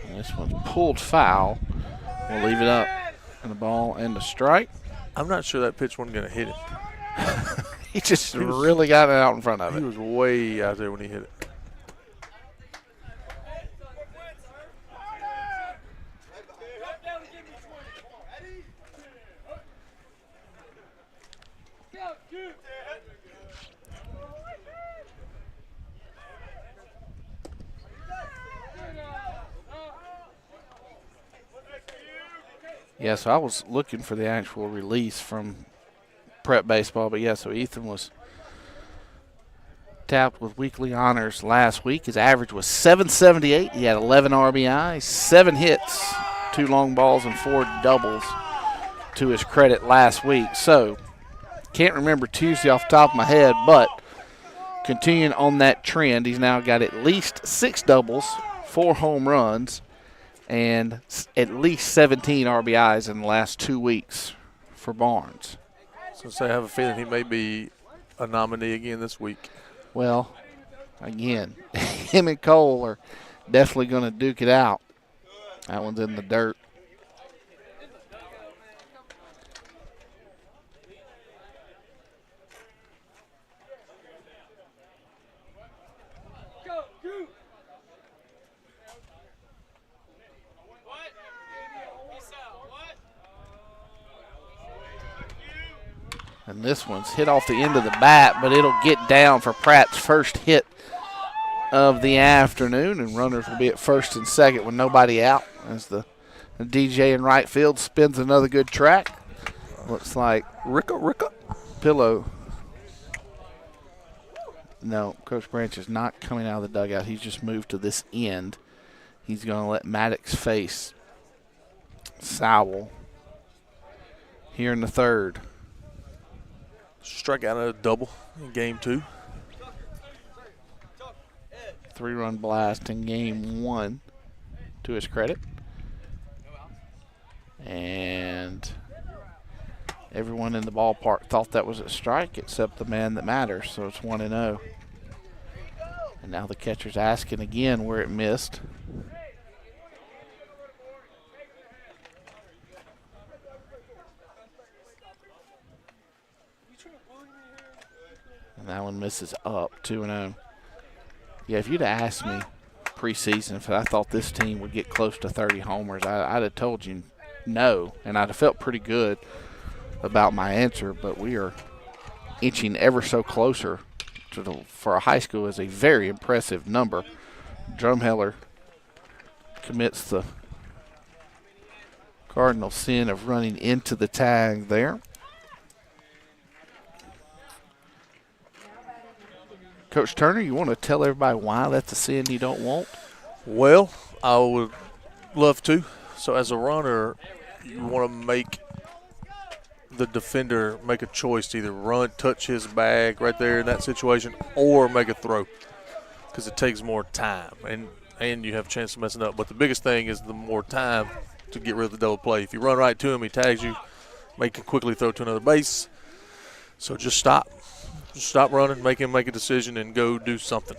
Speaker 1: This one's pulled foul. We'll leave it up. And the ball and the strike.
Speaker 2: I'm not sure that pitch wasn't going to hit him.
Speaker 1: He just really got it out in front of
Speaker 2: He
Speaker 1: it.
Speaker 2: was way out there when he hit it.
Speaker 1: Yeah, so I was looking for the actual release from prep baseball, but yeah, so Ethan was tapped with weekly honors last week. His average was 778. He had 11 RBI, 7 hits, 2 long balls, and 4 doubles to his credit last week. So, can't remember Tuesday off the top of my head, but continuing on that trend, he's now got at least 6 doubles, 4 home runs, and at least 17 RBIs in the last 2 weeks for Barnes.
Speaker 2: So I have a feeling he may be a nominee again this week.
Speaker 1: Well, again, him and Cole are definitely going to duke it out. That one's in the dirt. And this one's hit off the end of the bat, but it'll get down for Pratt's first hit of the afternoon, and runners will be at first and second with nobody out as the DJ in right field spins another good track. Looks like
Speaker 2: Ricka.
Speaker 1: Pillow. No, Coach Branch is not coming out of the dugout. He's just moved to this end. He's going to let Maddox face Sowell here in the third.
Speaker 2: Strike out a double in game 2.
Speaker 1: 3-run blast in game 1 to his credit. And everyone in the ballpark thought that was a strike except the man that matters, so it's 1-0. And now the catcher's asking again where it missed. And that one misses up, 2-0. Yeah, if you'd have asked me preseason if I thought this team would get close to 30 homers, I'd have told you no, and I'd have felt pretty good about my answer, but we are inching ever so closer to for a high school is a very impressive number. Drumheller commits the cardinal sin of running into the tag there. Coach Turner, you want to tell everybody why that's a sin you don't want?
Speaker 2: Well, I would love to. So as a runner, you want to make the defender make a choice to either run, touch his bag right there in that situation, or make a throw because it takes more time and you have a chance of messing up. But the biggest thing is the more time to get rid of the double play. If you run right to him, he tags you, make him quickly throw to another base. So just stop. Just stop running, make him make a decision, and go do something.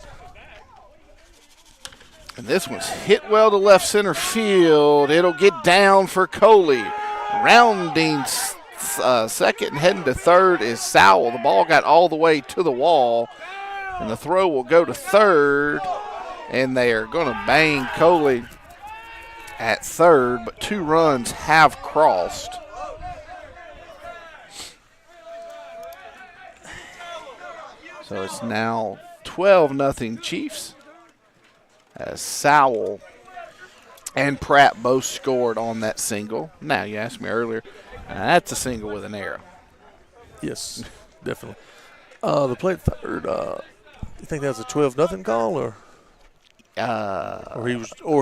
Speaker 1: And this one's hit well to left center field. It'll get down for Coley. Rounding second and heading to third is Sowell. The ball got all the way to the wall, and the throw will go to third. And they are going to bang Coley at third, but 2 runs have crossed. So it's now 12-0 Chiefs as Sowell and Pratt both scored on that single. Now, you asked me earlier, that's a single with an error.
Speaker 2: Yes, definitely. The play at third, you think that was a 12-0 call, or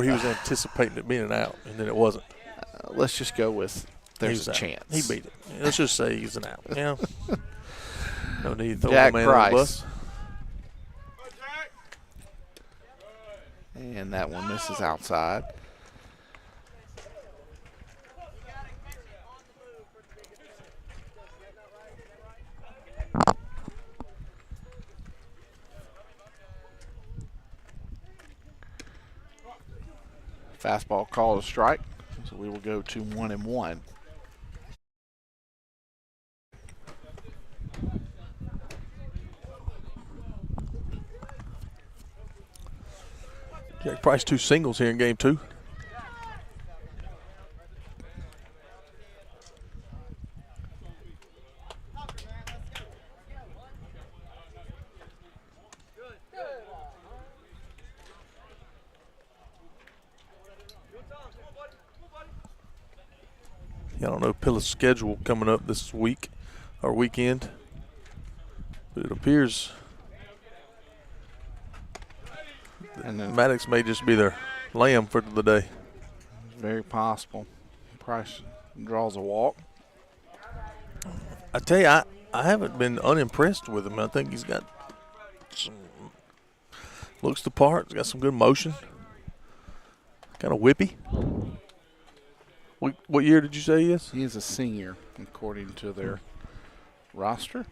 Speaker 2: he was anticipating it being an out, and then it wasn't?
Speaker 1: Let's just go with there's a chance.
Speaker 2: He beat it. Let's just say he's an out. Yeah. No need to throw
Speaker 1: Jack
Speaker 2: the man on the
Speaker 1: Price.
Speaker 2: bus.
Speaker 1: And that one misses outside. Fastball called a strike, so we will go to 1-1.
Speaker 2: Jack Price 2 singles here in game 2. I don't know Pilla's schedule coming up this week or weekend, but it appears
Speaker 1: And then
Speaker 2: Maddox may just be their lamb for the day.
Speaker 1: it's very possible. Price draws a walk.
Speaker 2: I tell you, I haven't been unimpressed with him. I think he's got some looks the part. He's got some good motion. Kind of whippy. What year did you say he is?
Speaker 1: He is a senior, according to their roster.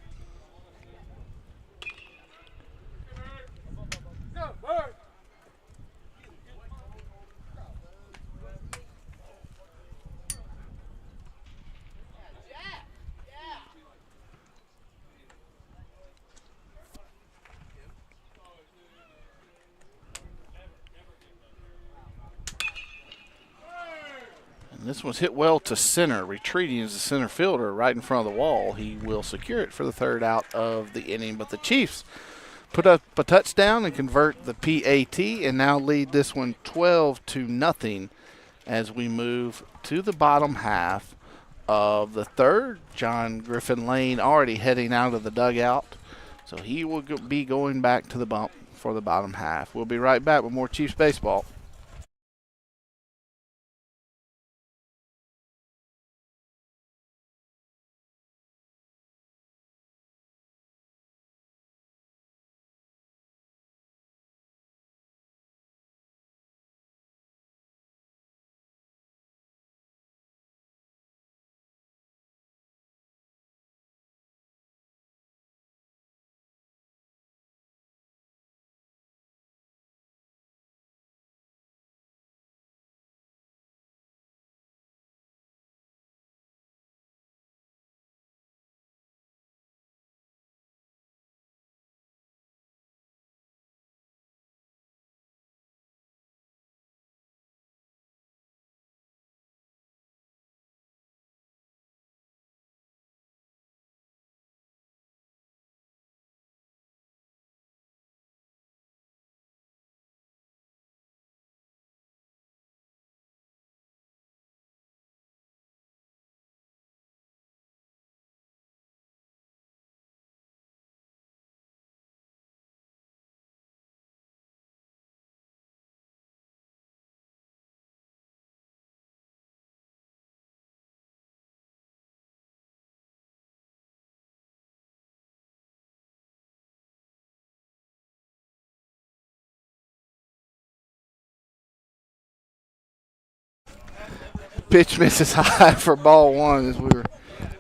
Speaker 1: This one's hit well to center. Retreating as the center fielder right in front of the wall. He will secure it for the third out of the inning. But the Chiefs put up a touchdown and convert the PAT and now lead this one 12-0 as we move to the bottom half of the third. John Griffin Lane already heading out of the dugout. So he will be going back to the bump for the bottom half. We'll be right back with more Chiefs baseball. Pitch misses high for ball one as we were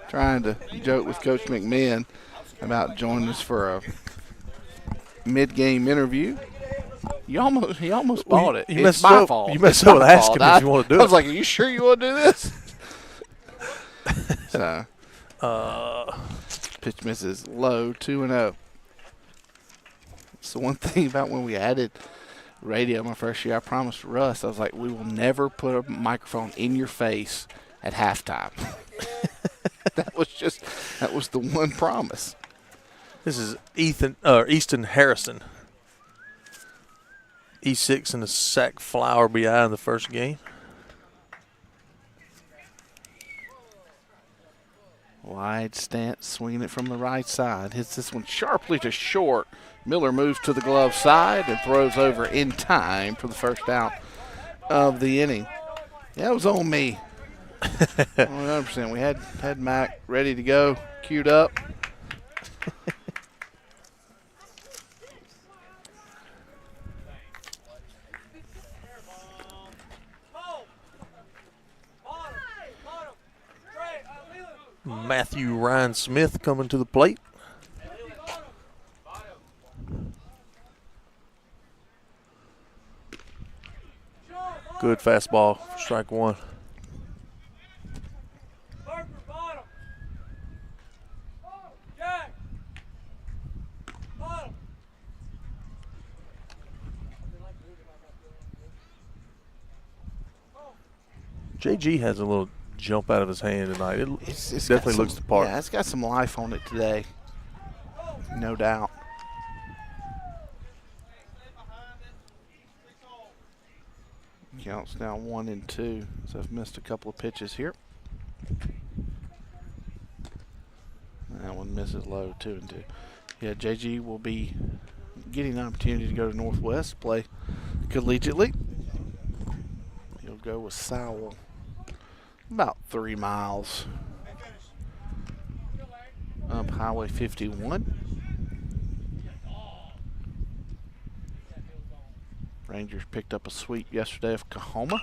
Speaker 1: trying to joke with Coach McMahon about joining us for a mid-game interview. He almost bought it.
Speaker 2: You
Speaker 1: It's
Speaker 2: messed
Speaker 1: my
Speaker 2: up.
Speaker 1: fault.
Speaker 2: You messed
Speaker 1: It's
Speaker 2: up
Speaker 1: my
Speaker 2: with asking
Speaker 1: fault.
Speaker 2: if you want to do
Speaker 1: I was
Speaker 2: it.
Speaker 1: like, are you sure you want to do this? Pitch misses low, 2-0. So one thing about when we added radio my first year, I promised Russ, I was like, we will never put a microphone in your face at halftime. that was the one promise.
Speaker 2: This is Easton Harrison. E6 in the sack fly RBI in the first game.
Speaker 1: Wide stance, swinging it from the right side. Hits this one sharply to short. Miller moves to the glove side and throws over in time for the first out of the inning. That was on me. 100%. We had Mac ready to go, queued up.
Speaker 2: Matthew Ryan Smith coming to the plate. Good fastball for strike one. JG has a little jump out of his hand tonight. It
Speaker 1: It's
Speaker 2: definitely looks the part.
Speaker 1: Yeah, it's got some life on it today, no doubt. Counts now 1-2, so I've missed a couple of pitches here. That one misses low, 2-2. Yeah, JG will be getting an opportunity to go to Northwest, play collegiately. He'll go with Sowell, about 3 miles up Highway 51. Rangers picked up a sweep yesterday of Kahoma.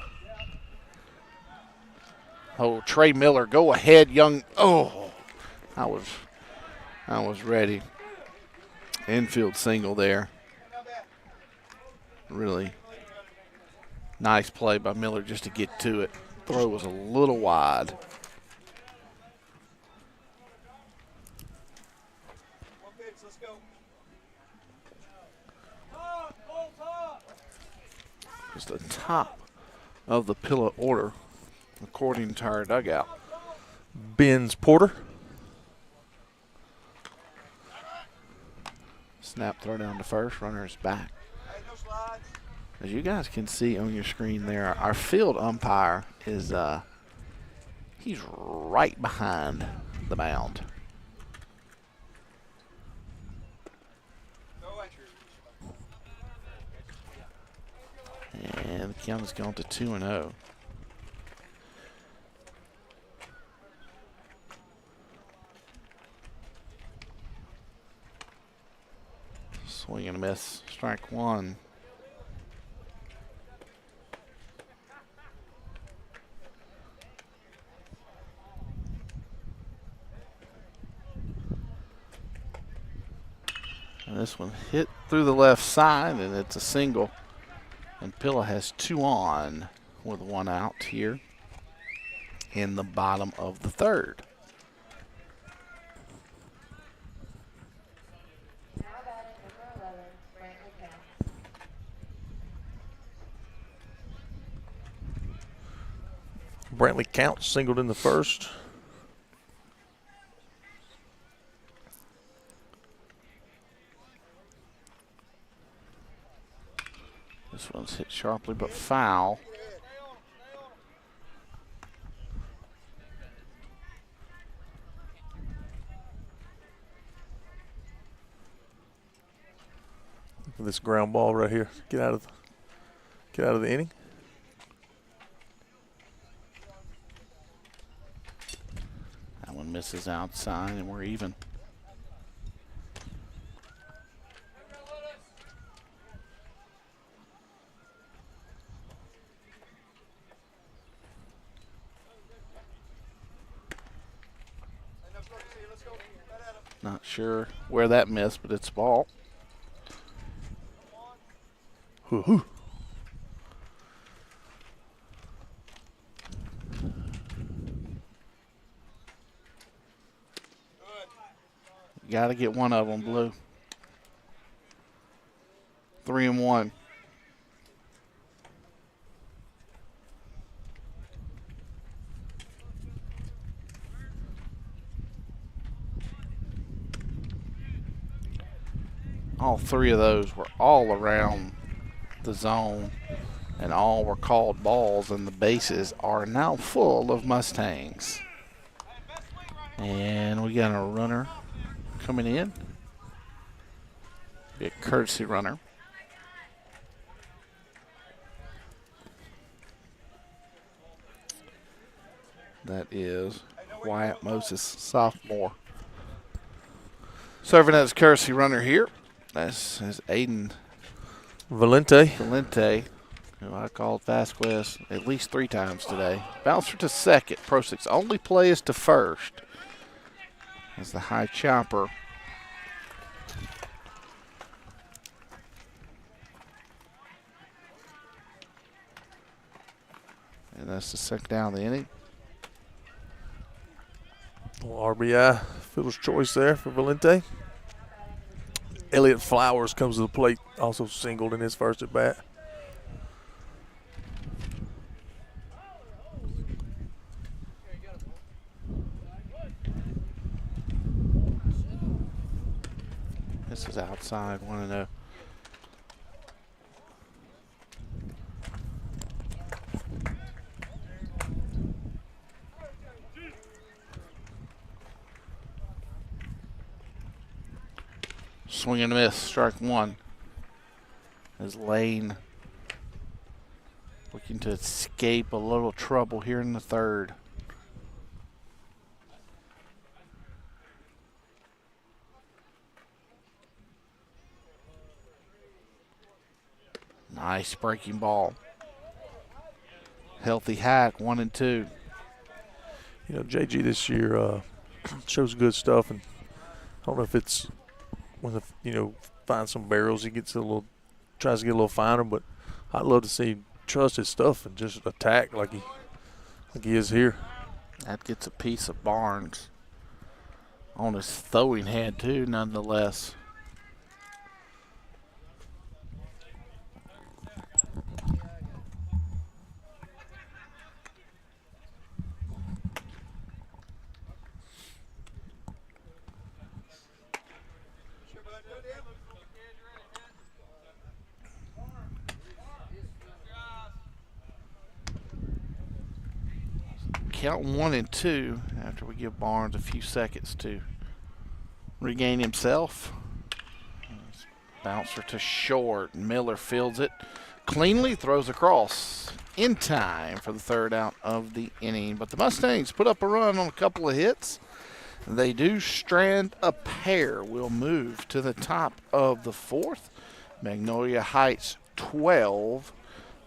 Speaker 1: Oh, Trey Miller, go ahead, young. Oh, I was ready. Infield single there. Really nice play by Miller just to get to it. Throw was a little wide. Just the top of the pillar order, according to our dugout.
Speaker 2: Ben's Porter.
Speaker 1: Snap, throw down to first. Runner is back. As you guys can see on your screen there, our field umpire is he's right behind the mound. And the count has gone to 2-0. Swing and a miss. Strike one. And this one hit through the left side, and it's a single. And Pilla has 2 on with 1 out here in the bottom of the third.
Speaker 2: Brantley Counts singled in the first.
Speaker 1: This one's hit sharply but foul.
Speaker 2: This ground ball right here. Get out of the inning.
Speaker 1: That one misses outside, and we're even. Not sure where that missed, but it's ball.
Speaker 2: Hoo-hoo.
Speaker 1: Got to get one of them, Blue. 3-1. All 3 of those were all around the zone, and all were called balls, and the bases are now full of Mustangs. And we got a runner coming in. Be a courtesy runner. That is Wyatt Moses, sophomore. Serving as courtesy runner here. That's Aiden
Speaker 2: Valente,
Speaker 1: who I called Vasquez at least 3 times today. Bouncer to second. Prosyk's only play is to first. As the high chopper. And that's the second down of the inning.
Speaker 2: RBI, fielder's choice there for Valente. Elliott Flowers comes to the plate, also singled in his first at bat.
Speaker 1: This is outside, 1-0. swing and a miss, strike one. As Lane looking to escape a little trouble here in the third. Nice breaking ball. Healthy hack, 1 and 2.
Speaker 2: You know, JG this year shows good stuff, and I don't know if it's when finds some barrels, he gets tries to get a little finer, but I'd love to see him trust his stuff and just attack like he is here.
Speaker 1: That gets a piece of Barnes on his throwing hand too, nonetheless. Count 1 and 2 after we give Barnes a few seconds to regain himself. Bouncer to short. Miller fields it cleanly, throws across in time for the third out of the inning. But the Mustangs put up a run on a couple of hits. They do strand a pair. We'll move to the top of the fourth. Magnolia Heights 12,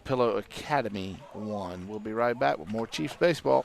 Speaker 1: Pillow Academy 1. We'll be right back with more Chiefs baseball.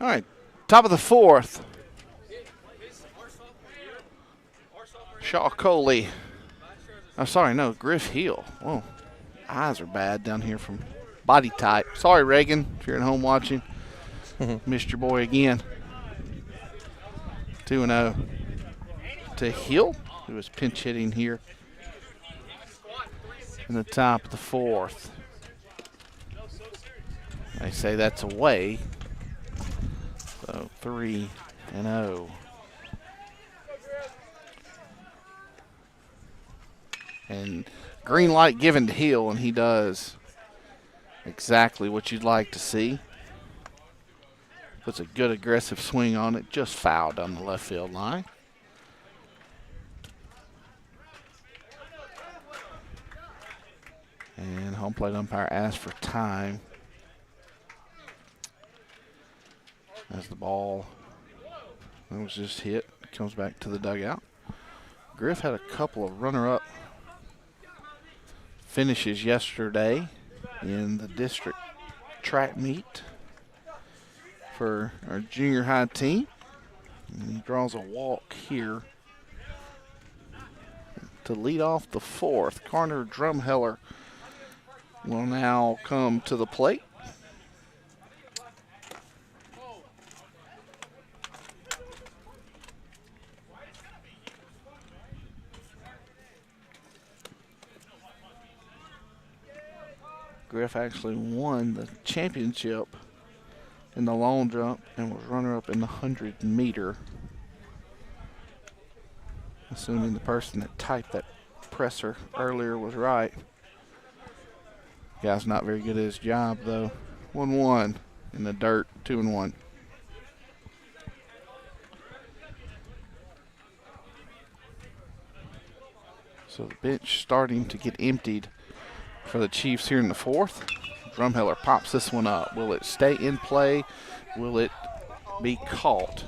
Speaker 1: All right, top of the fourth. Shaw Coley. I'm sorry, no, Griff Hill. Whoa, eyes are bad down here from body type. Sorry, Reagan, if you're at home watching. Missed your boy again. 2-0 to Hill, who is pinch hitting here in the top of the fourth. They say that's away. So 3-0. And green light given to Hill, and he does exactly what you'd like to see. Puts a good aggressive swing on it, just fouled on the left field line. And home plate umpire asked for time as the ball that was just hit comes back to the dugout. Griff had a couple of runner-up finishes yesterday in the district track meet for our junior high team. And he draws a walk here to lead off the fourth. Carter Drumheller will now come to the plate. Griff actually won the championship in the long jump and was runner-up in the 100-meter. Assuming the person that typed that presser earlier was right. Guy's not very good at his job, though. 1-1 in the dirt, 2-1. So the bench starting to get emptied for the Chiefs here in the fourth. Drumheller pops this one up. Will it stay in play? Will it be caught?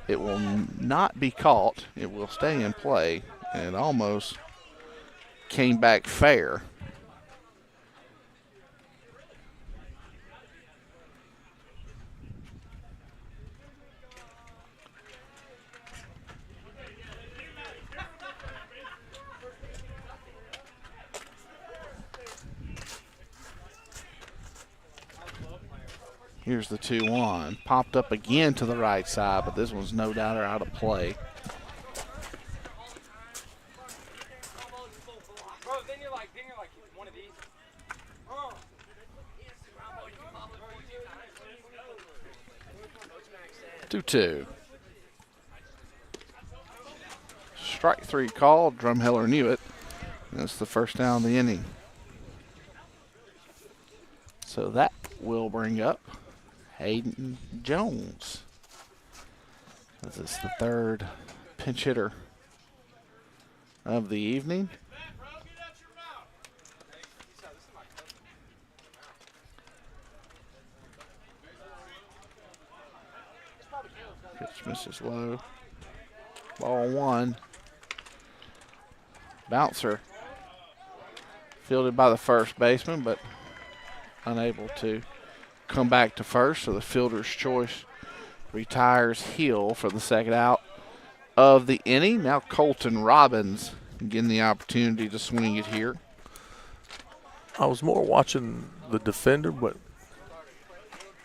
Speaker 1: It will not be caught. It will stay in play. And it almost came back fair. Here's the 2-1. Popped up again to the right side, but this one's no doubt out of play.
Speaker 3: Bro, then you're like one of these.
Speaker 1: 2-2. Strike 3 called. Drumheller knew it. That's the first down of the inning. So that will bring up Hayden Jones. This is the third pinch hitter of the evening. Pitch misses low. Ball 1. Bouncer fielded by the first baseman, but unable to come back to first, so the fielder's choice retires Hill for the second out of the inning. Now Colton Robbins getting the opportunity to swing it here.
Speaker 2: I was more watching the defender, but it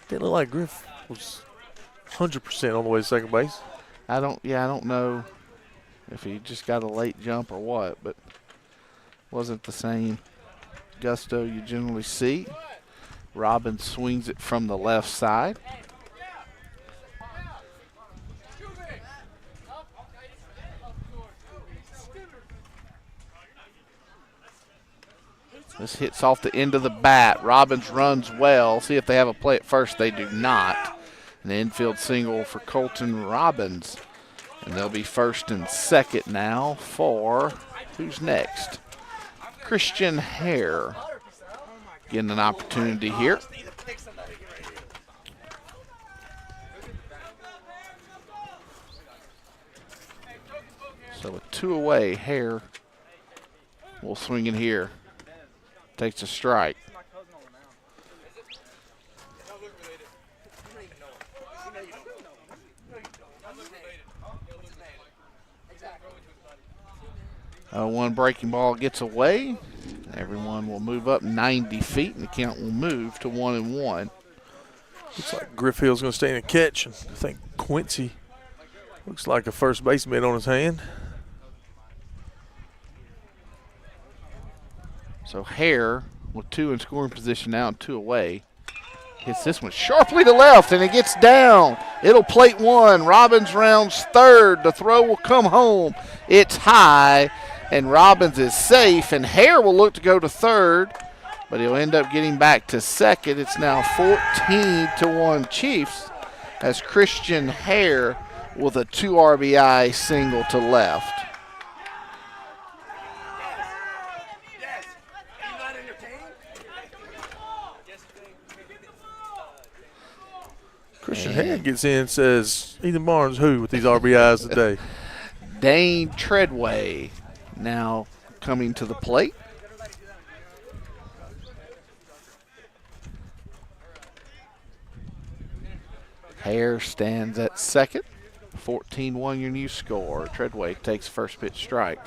Speaker 2: didn't look like Griff was 100% on the way to second base.
Speaker 1: I don't know if he just got a late jump or what, but wasn't the same gusto you generally see. Robbins swings it from the left side. This hits off the end of the bat. Robbins runs well. See if they have a play at first. They do not. An infield single for Colton Robbins. And they'll be first and second now for who's next? Christian Hare. Getting an opportunity here. So with 2 away, Hare will swing it here. Takes a strike. One breaking ball gets away. Everyone will move up 90 feet, and the count will move to 1-1.
Speaker 2: Looks like Griff Hill's going to stay in and catch. And I think Quincy looks like a first baseman on his hand.
Speaker 1: So Hare with 2 in scoring position now and 2 away. Hits this one sharply to left, and it gets down. It'll plate 1. Robbins rounds third. The throw will come home. It's high, and Robbins is safe, and Hare will look to go to third, but he'll end up getting back to second. It's now 14-1 Chiefs as Christian Hare with a 2 RBI single to left.
Speaker 2: Christian Hare gets in and says, Ethan Barnes who with these RBIs today?
Speaker 1: Dane Treadway now coming to the plate. Hare stands at second. 14-1 your new score. Treadway takes first pitch strike.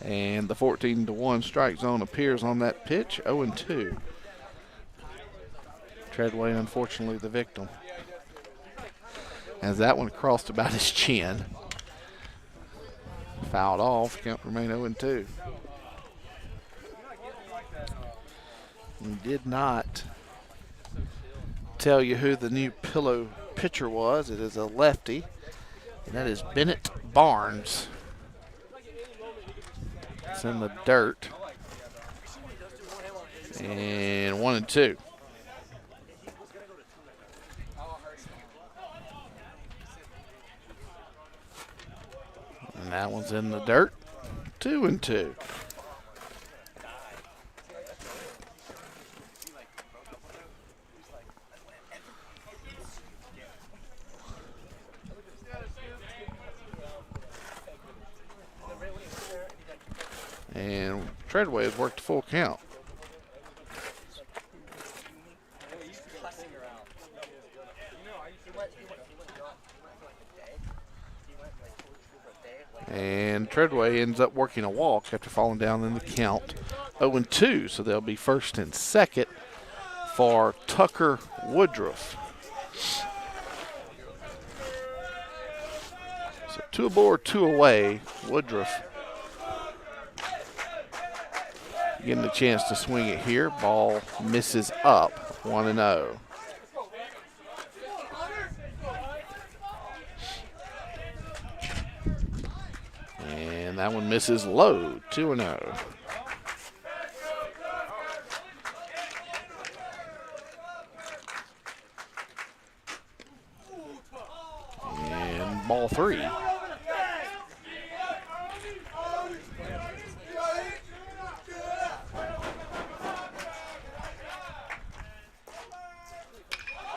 Speaker 1: And the 14-1 strike zone appears on that pitch, 0-2. Treadway, unfortunately, the victim. as that one crossed about his chin. Fouled off. Count remain 0-2. We did not tell you who the new pillow pitcher was. It is a lefty, and that is Bennett Barnes. It's in the dirt. And 1-2. And that one's in the dirt. 2-2. And Treadway has worked a full count. And Treadway ends up working a walk after falling down in the count. 0-2, so they'll be first and second for Tucker Woodruff. So 2 aboard, 2 away. Woodruff getting the chance to swing it here. Ball misses up, 1-0. And that one misses low, 2-0. And ball 3.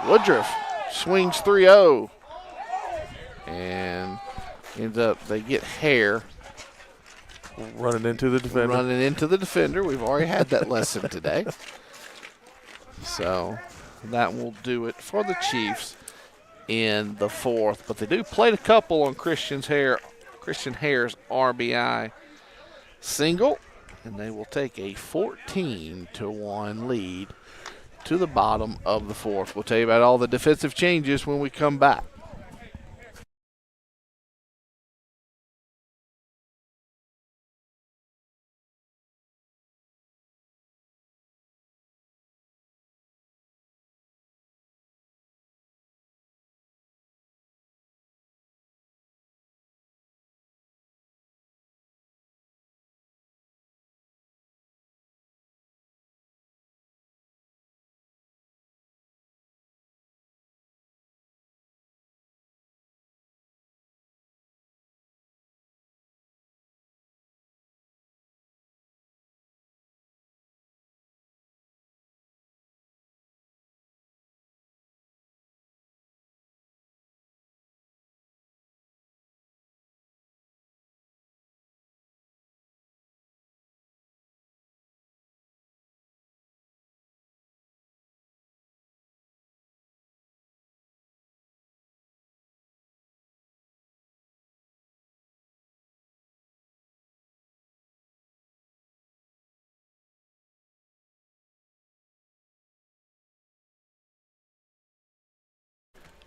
Speaker 1: Woodruff swings 3-0. And ends up, they get hair.
Speaker 2: Running into the defender.
Speaker 1: We've already had that lesson today. So that will do it for the Chiefs in the 4th. But they do play a couple on Christian Hare's RBI single. And they will take a 14-1 lead to the bottom of the 4th. We'll tell you about all the defensive changes when we come back.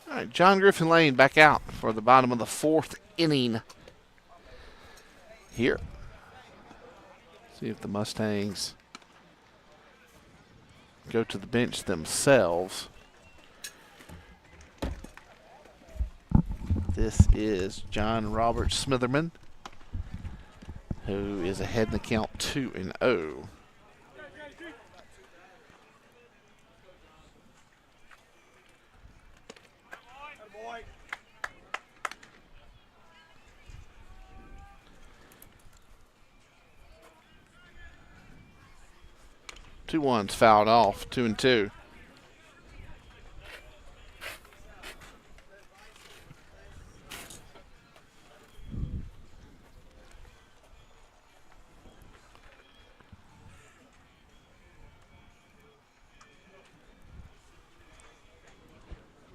Speaker 1: All right, John Griffin Lane back out for the bottom of the 4th inning here. See if the Mustangs go to the bench themselves. This is John Robert Smitherman, who is ahead in the count 2-0. Two ones fouled off, 2-2.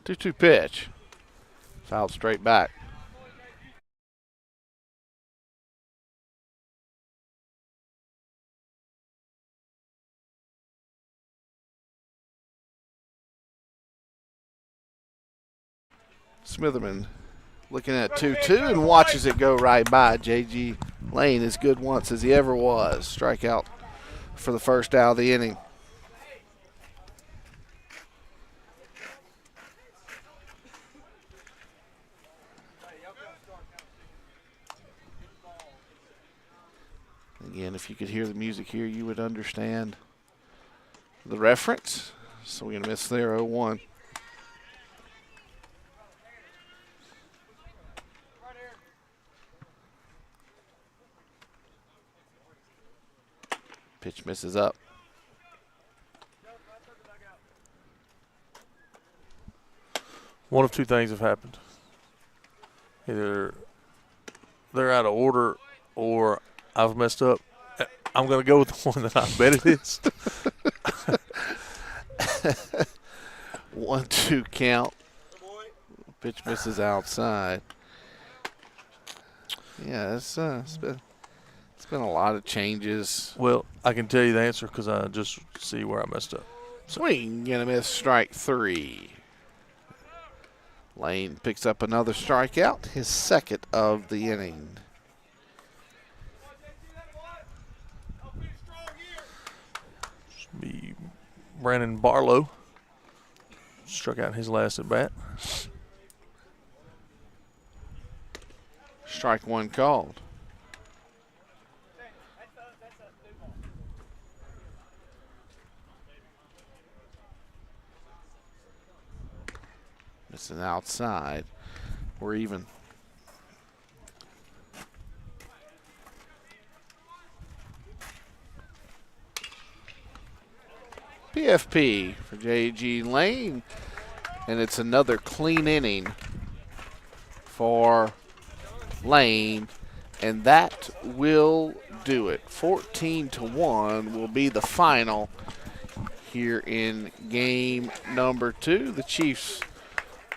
Speaker 1: Two-two pitch. Fouled straight back. Smitherman looking at 2-2 and watches it go right by. J.G. Lane as good once as he ever was. Strikeout for the first out of the inning. Again, if you could hear the music here, you would understand the reference. So we're going to miss there 0-1. Pitch misses up.
Speaker 2: One of two things have happened. Either they're out of order or I've messed up. I'm going to go with the one that I bet it is.
Speaker 1: 1-2 count. Pitch misses outside. Yeah, it's been a lot of changes.
Speaker 2: Well, I can tell you the answer because I just see where I messed up.
Speaker 1: Swing and a miss, strike 3. Lane picks up another strikeout, his second of the inning.
Speaker 2: Be Brandon Barlow. Struck out his last at bat.
Speaker 1: Strike 1 called. It's an outside. We're even. PFP for J.G. Lane. And it's another clean inning for Lane. And that will do it. 14-1 will be the final here in game number 2. The Chiefs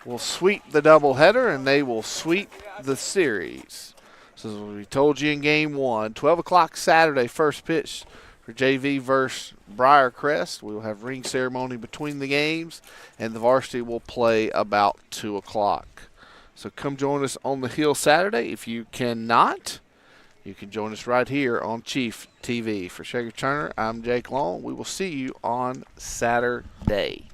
Speaker 1: will sweep the doubleheader, and they will sweep the series. So as we told you in game 1, 12 o'clock Saturday, first pitch for JV versus Briarcrest. We will have ring ceremony between the games, and the varsity will play about 2 o'clock. So come join us on the Hill Saturday. If you cannot, you can join us right here on Chief TV. For Shaker Turner, I'm Jake Long. We will see you on Saturday.